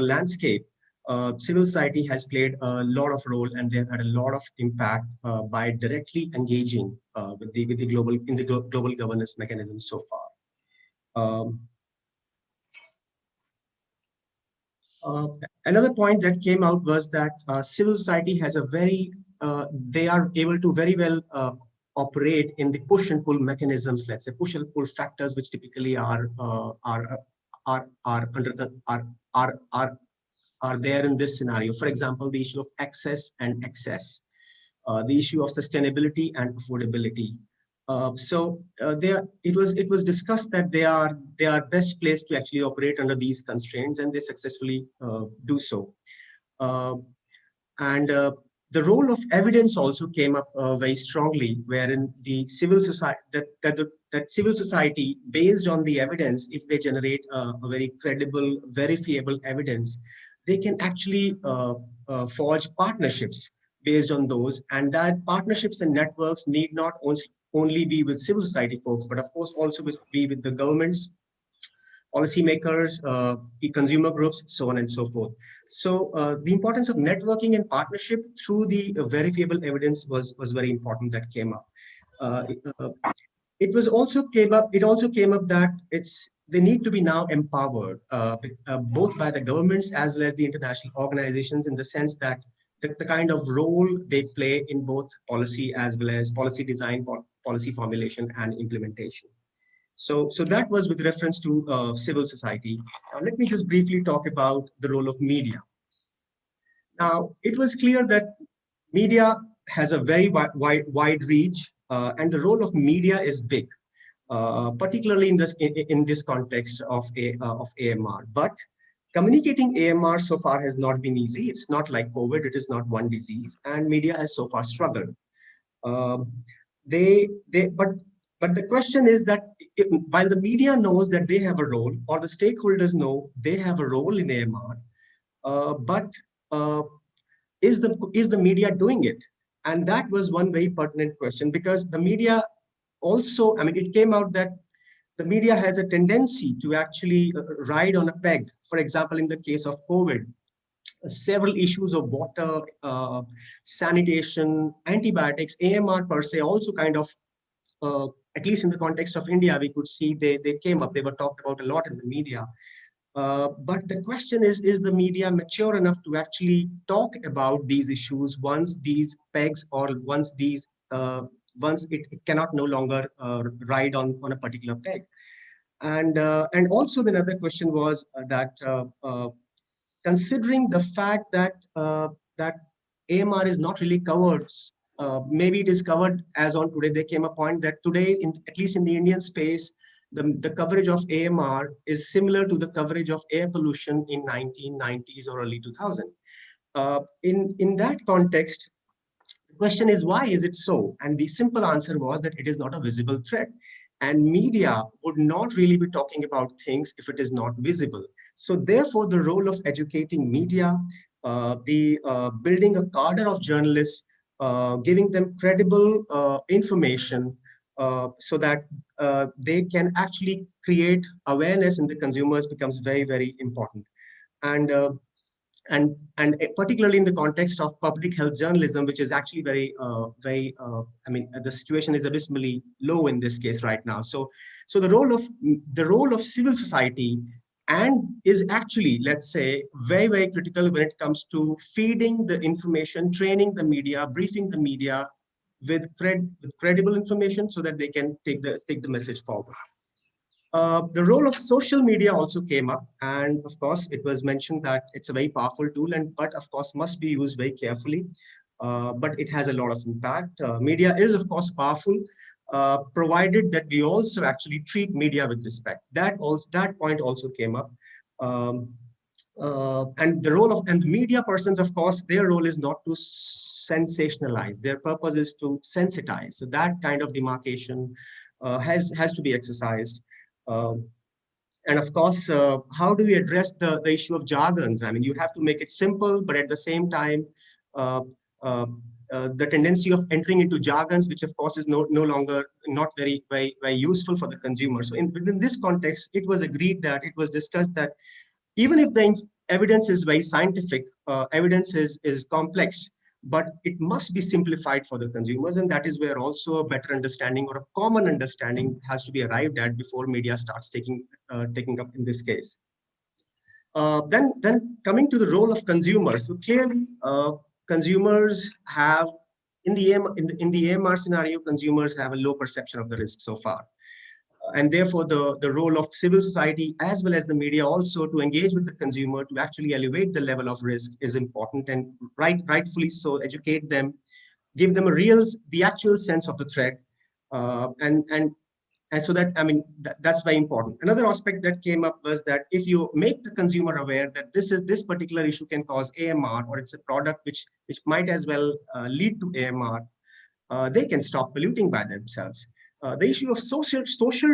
landscape. Civil society has played a lot of role, and they've had a lot of impact by directly engaging with the global governance mechanism so far. Another point that came out was that civil society has they are able to very well operate in the push and pull mechanisms, let's say push and pull factors, which typically are there in this scenario. For example, the issue of access and excess, the issue of sustainability and affordability. It was discussed that they are best placed to actually operate under these constraints, and they successfully do so. The role of evidence also came up very strongly, wherein the civil society that civil society, based on the evidence, if they generate a very credible, verifiable evidence, they can actually forge partnerships based on those, and that partnerships and networks need not only be with civil society folks, but of course also be with the governments, policymakers, consumer groups, so on and so forth. So the importance of networking and partnership through the verifiable evidence was very important that came up. It also came up that they need to be now empowered, both by the governments as well as the international organizations, in the sense that the kind of role they play in both policy as well as policy design, policy formulation, and implementation. So that was with reference to civil society. Now, let me just briefly talk about the role of media. Now, it was clear that media has a very wide reach, and the role of media is big, particularly in this context of AMR. But communicating AMR so far has not been easy. It's not like COVID. It is not one disease, and media has so far struggled. But the question is that while the media knows that they have a role, or the stakeholders know they have a role in AMR, is the media doing it? And that was one very pertinent question, because the media also, it came out that the media has a tendency to actually ride on a peg. For example, in the case of COVID, several issues of water, sanitation, antibiotics, AMR per se, also kind of, at least in the context of India, we could see they came up, they were talked about a lot in the media. But the question is the media mature enough to actually talk about these issues once these pegs or once these once it cannot no longer ride on a particular peg. And also the other question was that considering the fact that that AMR is not really covered, maybe it is covered as on today. There came a point that today, at least in the Indian space, the coverage of AMR is similar to the coverage of air pollution in 1990s or early 2000. In that context, the question is, why is it so? And the simple answer was that it is not a visible threat. And media would not really be talking about things if it is not visible. So therefore, the role of educating media, the building a cadre of journalists, giving them credible information so that they can actually create awareness in the consumers becomes very, very important. And and particularly in the context of public health journalism, which is actually I mean, the situation is abysmally low in this case right now. So the role of civil society and is actually, let's say, very, very critical when it comes to feeding the information, training the media, briefing the media with credible information so that they can take the message forward. The role of social media also came up, and of course, it was mentioned that it's a very powerful tool, but of course must be used very carefully. But it has a lot of impact. Media is of course powerful, provided that we also actually treat media with respect. That point also came up. And the role of the media persons, of course, their role is not to sensationalize. Their purpose is to sensitize. So that kind of demarcation has to be exercised. And of course, how do we address the issue of jargons? I mean, you have to make it simple, but at the same time, uh, uh, the tendency of entering into jargons, which of course is no longer not very useful for the consumer. So within this context, it was agreed that it was discussed that even if the evidence is very scientific, evidence is complex, but it must be simplified for the consumers, and that is where also a better understanding or a common understanding has to be arrived at before media starts taking up in this case. Then coming to the role of consumers, so clearly consumers have in the AMR scenario, consumers have a low perception of the risk so far. And therefore, the role of civil society as well as the media also to engage with the consumer to actually elevate the level of risk is important, and rightfully so, educate them, give them the actual sense of the threat, and so that, I mean, that's very important. Another aspect that came up was that if you make the consumer aware that this particular issue can cause AMR, or it's a product which might as well lead to AMR, they can stop polluting by themselves. The issue of social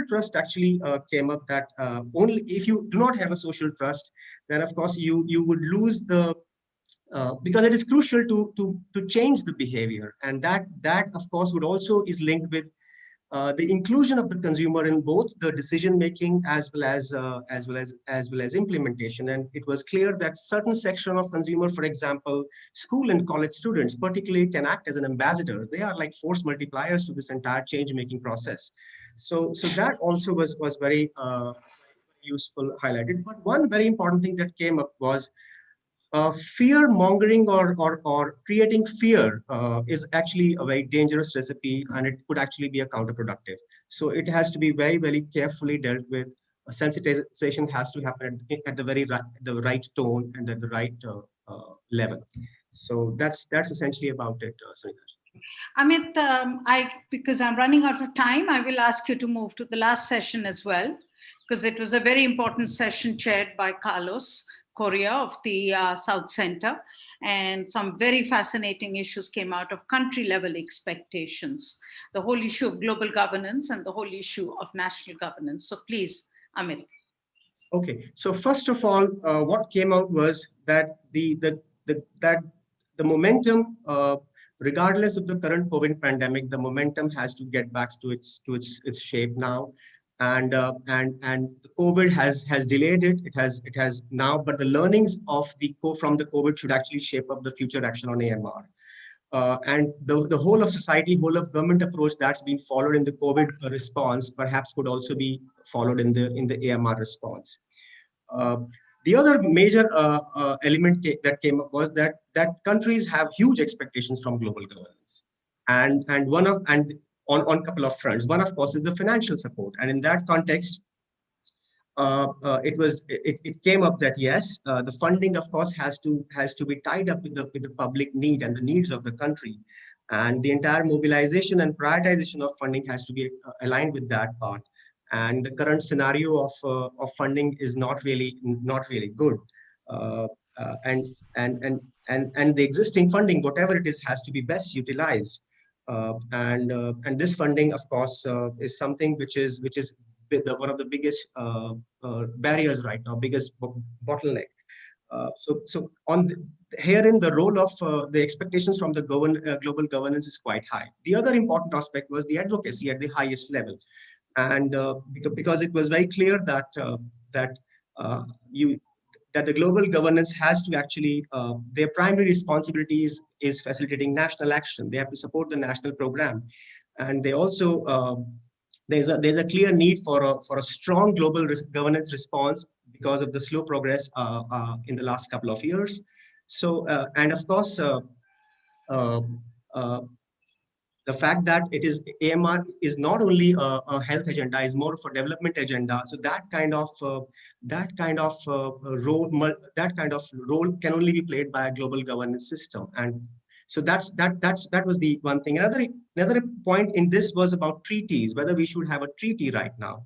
trust actually came up, that only if you do not have a social trust, then of course you would lose the because it is crucial to change the behavior, and that of course would also is linked with the inclusion of the consumer in both the decision making as well as implementation. And it was clear that certain section of consumer, for example, school and college students particularly, can act as an ambassador. They are like force multipliers to this entire change making process. So that also was very useful highlighted. But one very important thing that came up was fear mongering or creating fear is actually a very dangerous recipe, and it could actually be a counterproductive. So it has to be very, very carefully dealt with. Sensitization has to happen at the right tone and at the right level. So that's essentially about it, Sunita. Amit, because I'm running out of time, I will ask you to move to the last session as well, because it was a very important session chaired by Carlos Correa of the South Center, and some very fascinating issues came out of country level expectations, the whole issue of global governance and the whole issue of national governance. So please, Amit. Okay, so first of all, what came out was that the momentum, regardless of the current COVID pandemic, the momentum has to get back to its shape now, and the COVID has delayed it. It has now, but the learnings from the COVID should actually shape up the future action on AMR. And the whole of society, whole of government approach that's been followed in the COVID response perhaps could also be followed in the AMR response. The other major element that came up was that countries have huge expectations from global governance, and on a couple of fronts. One, of course, is the financial support. And in that context, it came up that yes, the funding, of course, has to be tied up with the public need and the needs of the country, and the entire mobilization and prioritization of funding has to be aligned with that part. And the current scenario of funding is not really good, and the existing funding, whatever it is, has to be best utilized. And this funding, of course, is something which is one of the biggest barriers right now, biggest bottleneck. So herein, the role of the expectations from the global governance is quite high. The other important aspect was the advocacy at the highest level, and because it was very clear that the global governance has to actually, their primary responsibilities is facilitating national action. They have to support the national program, and they also there's a clear need for a strong global governance response because of the slow progress in the last couple of years. So and of course, uh, the fact that it is AMR is not only a health agenda, is more of a development agenda. So that kind of role can only be played by a global governance system. And so that was the one thing. Another point in this was about treaties, whether we should have a treaty right now.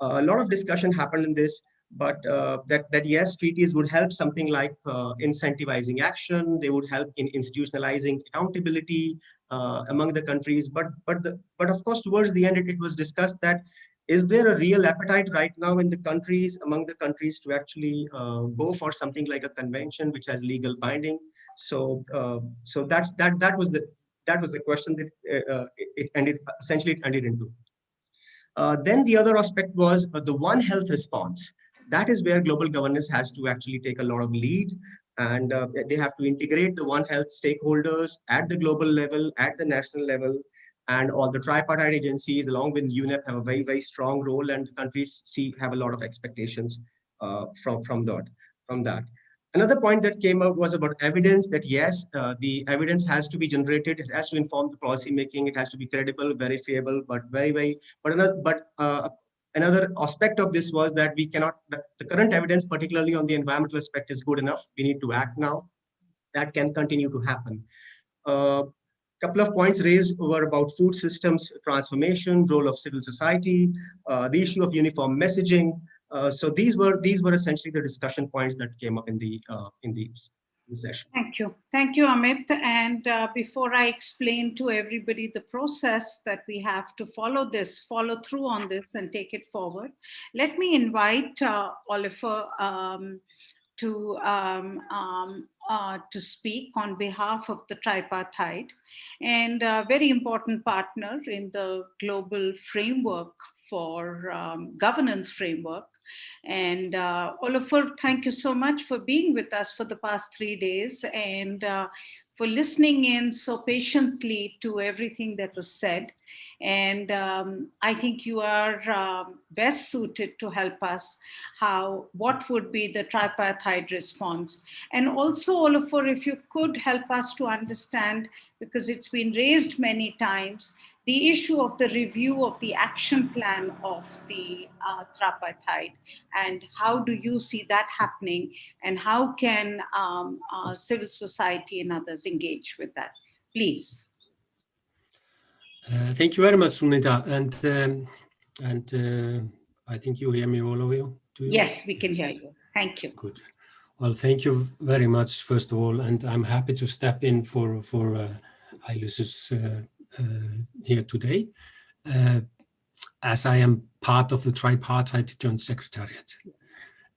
A lot of discussion happened in this, but that yes, treaties would help something like incentivizing action. They would help in institutionalizing accountability among the countries. But of course, towards the end, it was discussed that is there a real appetite right now in the countries, among the countries, to actually go for something like a convention which has legal binding? So that was the question that it ended into. Then the other aspect was the One Health response. That is where global governance has to actually take a lot of lead, and they have to integrate the One Health stakeholders at the global level, at the national level, and all the tripartite agencies along with UNEP have a very, very strong role, and the countries have a lot of expectations from that. Another point that came out was about evidence, that yes, the evidence has to be generated, it has to inform the policy making, it has to be credible, verifiable, but another aspect of this was that we cannot, the current evidence, particularly on the environmental aspect, is good enough. We need to act now. That can continue to happen. Couple of points raised were about food systems transformation, role of civil society, the issue of uniform messaging. So these were essentially the discussion points that came up in the session. Thank you, Amit. And before I explain to everybody the process that we have to follow through on this and take it forward, let me invite Oliver to speak on behalf of the tripartite and a very important partner in the global framework for governance framework. And Oliver, thank you so much for being with us for the past 3 days and for listening in so patiently to everything that was said. And I think you are best suited to help us what would be the tripartite response. And also, Oliver, if you could help us to understand, because it's been raised many times, the issue of the review of the action plan of the tripartite, and how do you see that happening, and how can civil society and others engage with that? Please. Thank you very much, Sunita, and I think you hear me, all of you. Do you? Yes, we can hear you. Thank you. Good. Well, thank you very much, first of all, and I'm happy to step in for Ilus's here today, as I am part of the tripartite joint secretariat,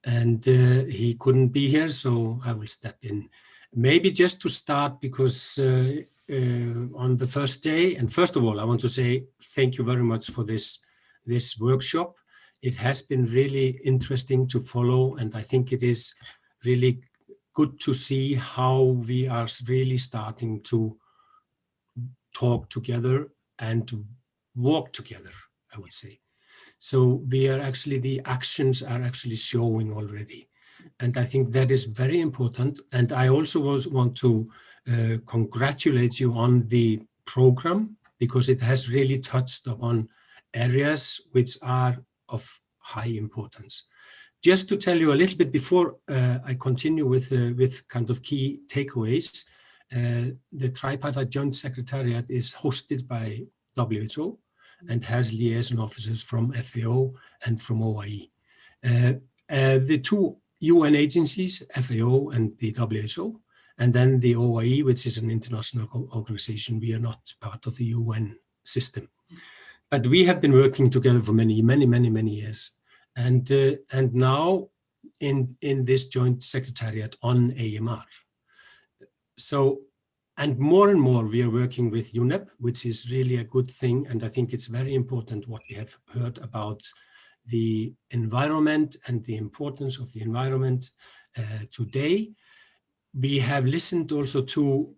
and he couldn't be here, so I will step in. Maybe just to start, because on the first day, and first of all, I want to say thank you very much for this workshop. It has been really interesting to follow, and I think it is really good to see how we are really starting to talk together and to walk together, I would say. So we are actually, the actions are actually showing already. And I think that is very important. And I also want to congratulate you on the program because it has really touched upon areas which are of high importance. Just to tell you a little bit before I continue with kind of key takeaways, the Tripartite Joint Secretariat is hosted by WHO and has liaison officers from FAO and from OIE. The two UN agencies, FAO and the WHO, and then the OIE, which is an international organization. We are not part of the UN system. But we have been working together for many years. And now in this joint secretariat on AMR. So, and more we are working with UNEP, which is really a good thing. And I think it's very important what we have heard about the environment and the importance of the environment today. We have listened also to,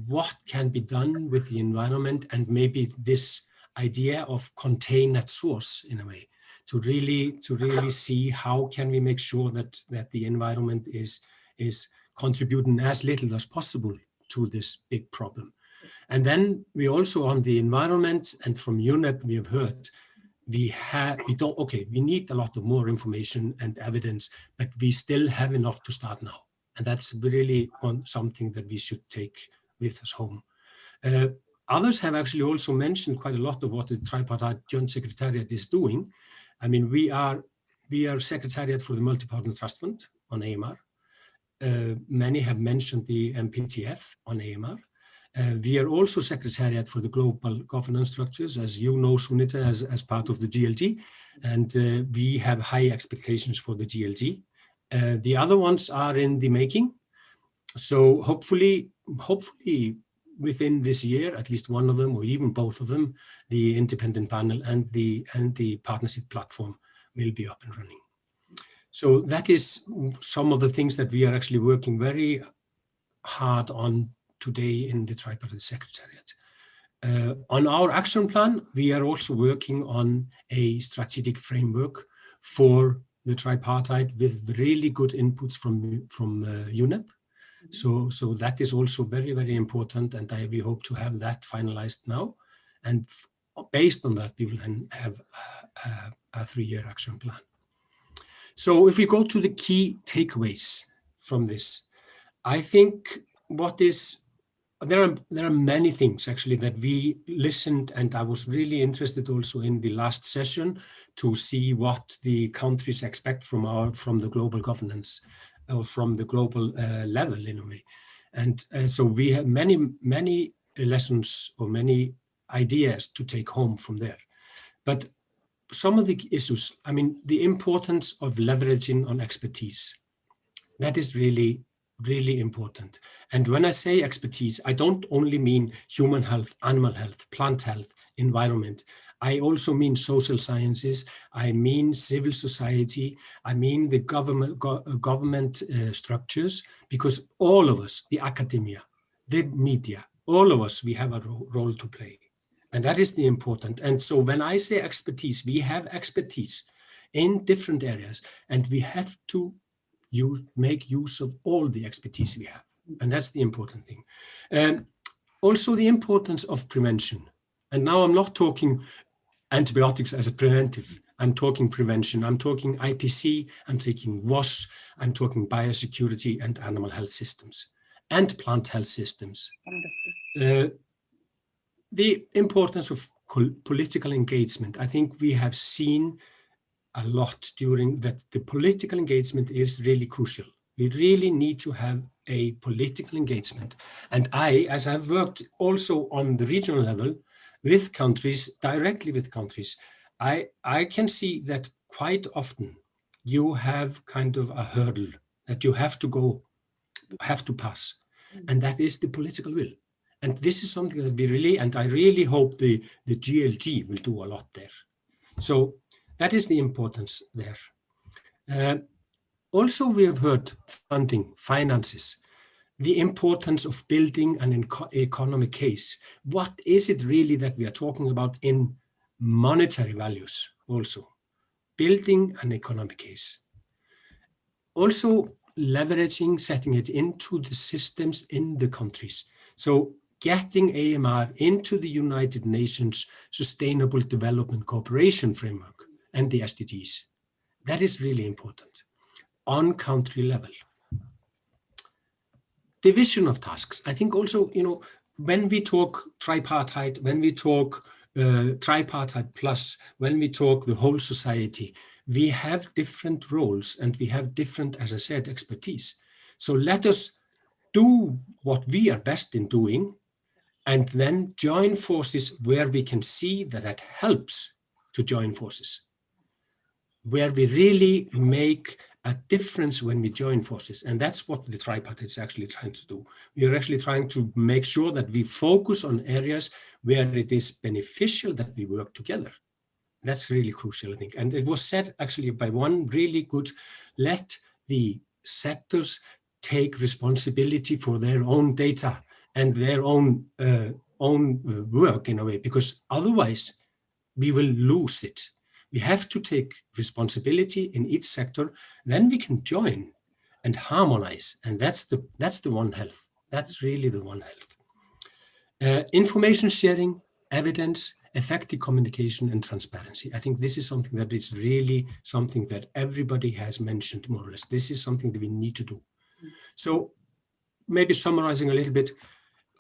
what can be done with the environment, and maybe this idea of contain at source in a way, to really see how can we make sure that the environment is contributing as little as possible to this big problem. And then we also on the environment, and from UNEP we have heard, we need a lot of more information and evidence, but we still have enough to start now. And that's really something that we should take with us home. Others have actually also mentioned quite a lot of what the Tripartite Joint Secretariat is doing. I mean, we are Secretariat for the Multi-Partner Trust Fund on AMR. Many have mentioned the MPTF on AMR. We are also Secretariat for the Global Governance Structures, as you know, Sunita, as part of the GLG, and we have high expectations for the GLG. The other ones are in the making. So hopefully within this year, at least one of them, or even both of them, the independent panel and the partnership platform will be up and running. So that is some of the things that we are actually working very hard on today in the Tripartite Secretariat. On our action plan, we are also working on a strategic framework for the tripartite with really good inputs from UNEP. So that is also very, very important, and we hope to have that finalized now. And based on that, we will then have a 3-year action plan. So if we go to the key takeaways from this, I think there are many things actually that we listened, and I was really interested also in the last session to see what the countries expect from the global governance or from the global level in a way. And so we have many lessons or many ideas to take home from there. But some of the issues, I mean, the importance of leveraging on expertise, that is really important. And when I say expertise, I don't only mean human health, animal health, plant health, environment. I also mean social sciences. I mean civil society. I mean the government structures, because all of us, the academia, the media, all of us, we have a role to play. And that is the important. And so when I say expertise, we have expertise in different areas, and we have to make use of all the expertise we have. And that's the important thing. Also the importance of prevention. And now I'm not talking antibiotics as a preventive. I'm talking prevention. I'm talking IPC. I'm taking WASH. I'm talking biosecurity and animal health systems and plant health systems. The importance of political engagement. I think we have seen a lot during that. The political engagement is really crucial. We really need to have a political engagement. And as I've worked also on the regional level with countries, directly with countries, I can see that quite often you have kind of a hurdle that you have to pass. And that is the political will. And this is something that I really hope the GLG will do a lot there. So that is the importance there. Also, we have heard funding, finances, the importance of building an economic case. What is it really that we are talking about in monetary values also? Building an economic case. Also leveraging, setting it into the systems in the countries. So getting AMR into the United Nations Sustainable Development Cooperation Framework and the SDGs. That is really important on country level. Division of tasks. I think also, when we talk tripartite, when we talk tripartite plus, when we talk the whole society, we have different roles and we have different, as I said, expertise. So let us do what we are best in doing and then join forces where we can see that that helps to join forces, where we really make a difference when we join forces. And that's what the tripartite is actually trying to do. We are actually trying to make sure that we focus on areas where it is beneficial that we work together. That's really crucial, I think. And it was said actually by one really good, let the sectors take responsibility for their own data and their own work in a way, because otherwise we will lose it. We have to take responsibility in each sector, then we can join and harmonize. And that's the One Health. That's really the One Health. Information sharing, evidence, effective communication, and transparency. I think this is something that is really something that everybody has mentioned more or less. This is something that we need to do. So maybe summarizing a little bit,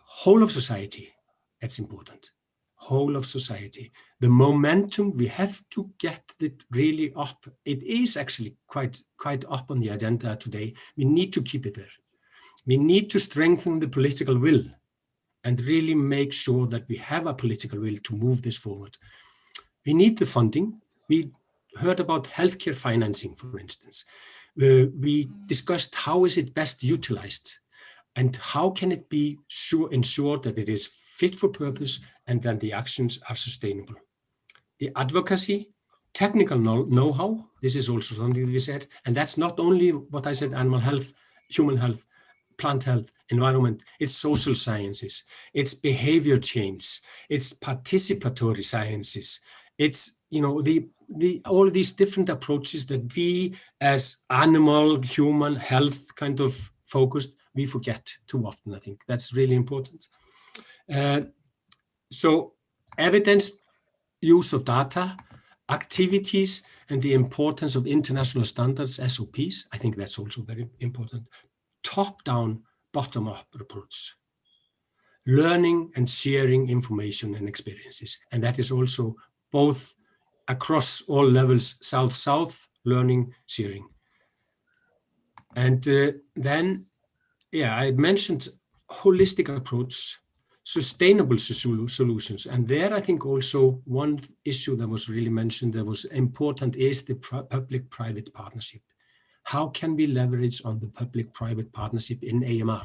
whole of society, that's important. Whole of society. The momentum, we have to get it really up. It is actually quite up on the agenda today. We need to keep it there. We need to strengthen the political will and really make sure that we have a political will to move this forward. We need the funding. We heard about healthcare financing, for instance. We discussed how is it best utilized and how can it be ensured that it is fit for purpose and that the actions are sustainable. The advocacy, technical know-how, this is also something that we said, and that's not only what I said, animal health, human health, plant health, environment, it's social sciences, it's behavior change, it's participatory sciences, it's, all these different approaches that we as animal, human health kind of focused, we forget too often, I think. That's really important. So evidence, use of data, activities, and the importance of international standards, SOPs, I think that's also very important. Top-down, bottom-up approach. Learning and sharing information and experiences. And that is also both across all levels, south-south, learning, sharing. And then, I mentioned holistic approach, sustainable solutions. And there, I think also one issue that was really mentioned that was important is the public-private partnership. How can we leverage on the public-private partnership in AMR?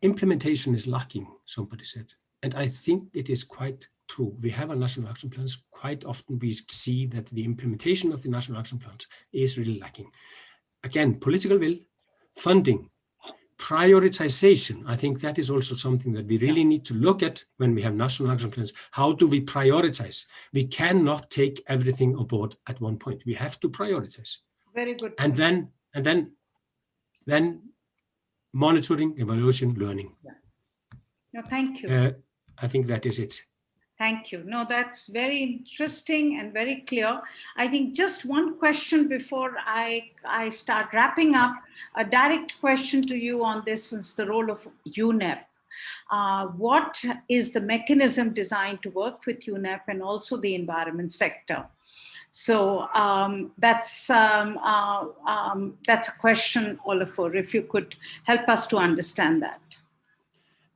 Implementation is lacking, somebody said. And I think it is quite true. We have a national action plans. Quite often we see that the implementation of the national action plans is really lacking. Again, political will, funding, prioritization. I think that is also something that we really need to look at when we have national action plans. How do we prioritize? We cannot take everything on board at one point. We have to prioritize. Very good. And then monitoring, evaluation, learning. Yeah. No, thank you. I think that is it. Thank you. No, that's very interesting and very clear. I think just one question before I start wrapping up, a direct question to you on this is the role of UNEP. What is the mechanism designed to work with UNEP and also the environment sector? So that's a question, Olafur, if you could help us to understand that.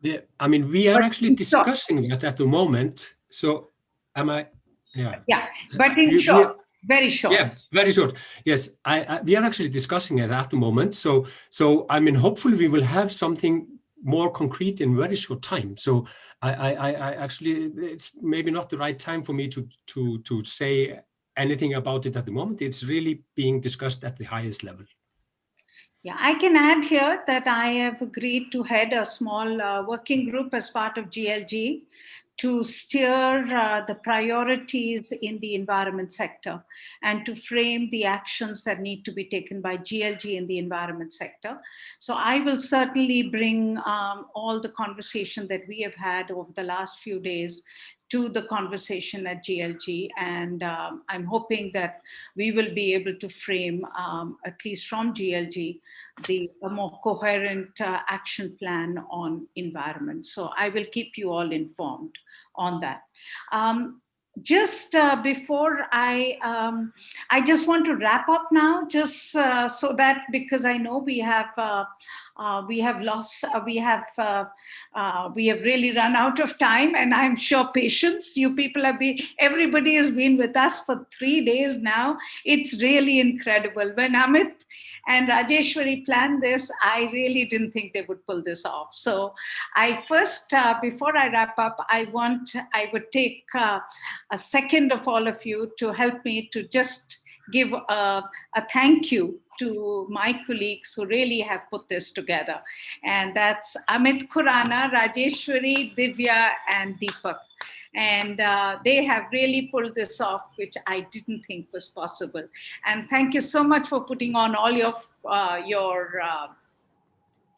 We are actually discussing that at the moment. So am I? Yeah. Yeah, but in short, very short. Yeah, very short. Yes, we are actually discussing it at the moment. So hopefully we will have something more concrete in very short time. So I actually, it's maybe not the right time for me to say anything about it at the moment. It's really being discussed at the highest level. Yeah, I can add here that I have agreed to head a small working group as part of GLG to steer the priorities in the environment sector and to frame the actions that need to be taken by GLG in the environment sector. So I will certainly bring all the conversation that we have had over the last few days to the conversation at GLG. And I'm hoping that we will be able to frame, at least from GLG, a more coherent action plan on environment. So I will keep you all informed on that. Just before I just want to wrap up now, just so that, because I know we have really run out of time, and I'm sure patience. You people everybody has been with us for 3 days now. It's really incredible. When Amit and Rajeshwari planned this, I really didn't think they would pull this off. So I first, before I wrap up, I would take a second of all of you to help me to just give a thank you to my colleagues who really have put this together. And that's Amit Khurana, Rajeshwari, Divya, and Deepak. And they have really pulled this off, which I didn't think was possible. And thank you so much for putting on all your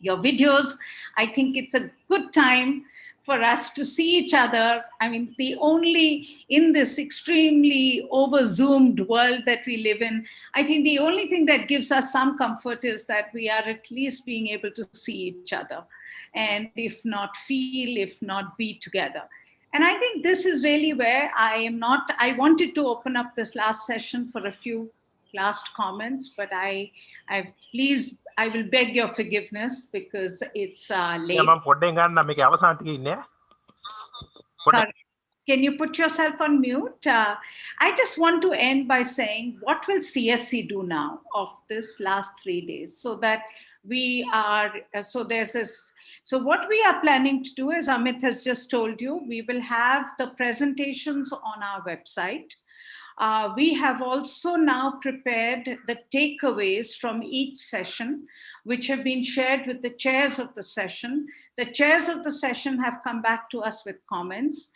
videos. I think it's a good time for us to see each other. I mean, in this extremely over-zoomed world that we live in, I think the only thing that gives us some comfort is that we are at least being able to see each other. And if not feel, if not be together. And I think this is really where I wanted to open up this last session for a few last comments, but I will beg your forgiveness because it's late. Sorry. Can you put yourself on mute? I just want to end by saying, what will CSC do now of this last 3 days, so that we are, so what we are planning to do, as Amit has just told you, we will have the presentations on our website. We have also now prepared the takeaways from each session, which have been shared with the chairs of the session. The chairs of the session have come back to us with comments.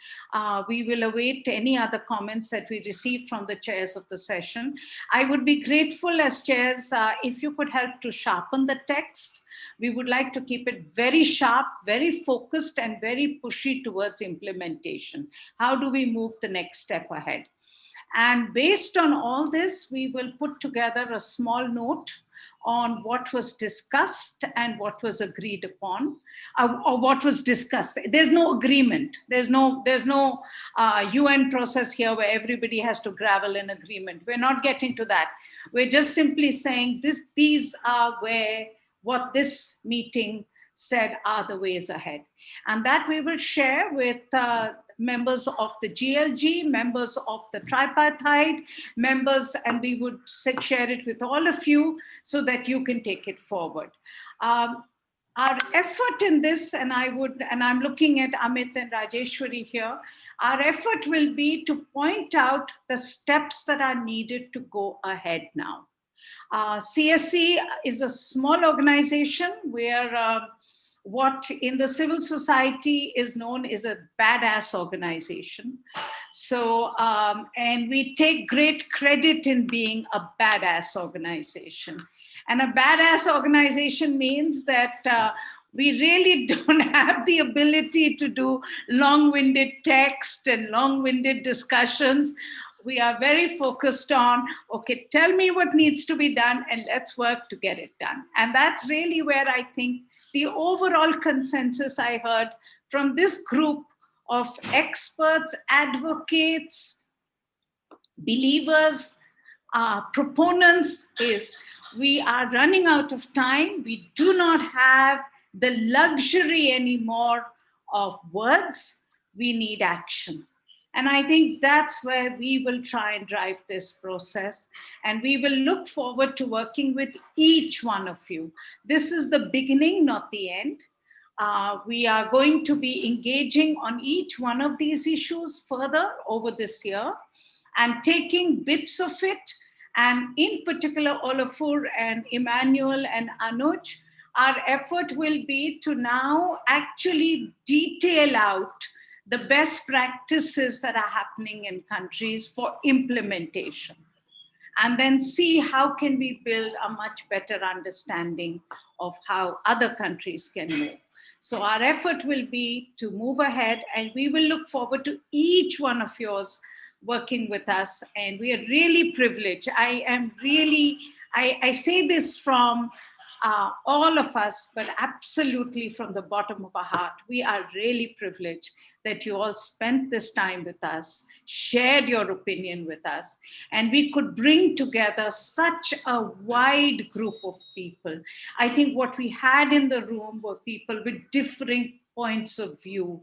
We will await any other comments that we receive from the chairs of the session. I would be grateful as chairs if you could help to sharpen the text. We would like to keep it very sharp, very focused, and very pushy towards implementation. How do we move the next step ahead? And based on all this, we will put together a small note on what was discussed and what was agreed upon, or what was discussed. There's no agreement. There's no UN process here where everybody has to gravel an agreement. We're not getting to that. We're just simply saying these are what this meeting said are the ways ahead. And that we will share with members of the GLG, members of the tripartite, members, and we would share it with all of you so that you can take it forward. Our effort in this, and I'm looking at Amit and Rajeshwari here, our effort will be to point out the steps that are needed to go ahead now. CSC is a small organization where what in the civil society is known as a badass organization. So, and we take great credit in being a badass organization. And a badass organization means that we really don't have the ability to do long-winded text and long-winded discussions. We are very focused on, okay, tell me what needs to be done and let's work to get it done. And that's really where I think the overall consensus I heard from this group of experts, advocates, believers, proponents is we are running out of time. We do not have the luxury anymore of words. We need action. And I think that's where we will try and drive this process. And we will look forward to working with each one of you. This is the beginning, not the end. We are going to be engaging on each one of these issues further over this year and taking bits of it. And in particular, Olafur and Emmanuel and Anuj, our effort will be to now actually detail out the best practices that are happening in countries for implementation, and then see how can we build a much better understanding of how other countries can move. So our effort will be to move ahead, and we will look forward to each one of yours working with us. And we are really privileged. I say this from all of us, but absolutely from the bottom of our heart. We are really privileged that you all spent this time with us, shared your opinion with us, and we could bring together such a wide group of people. I think what we had in the room were people with differing points of view,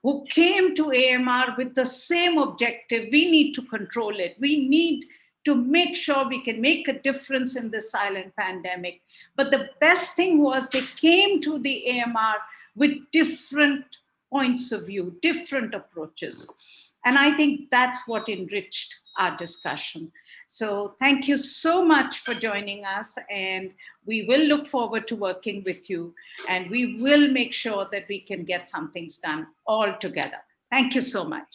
who came to AMR with the same objective. We need to control it. We need to make sure we can make a difference in this silent pandemic. But the best thing was they came to the AMR with different points of view, different approaches. And I think that's what enriched our discussion. So thank you so much for joining us, and we will look forward to working with you, and we will make sure that we can get some things done all together. Thank you so much.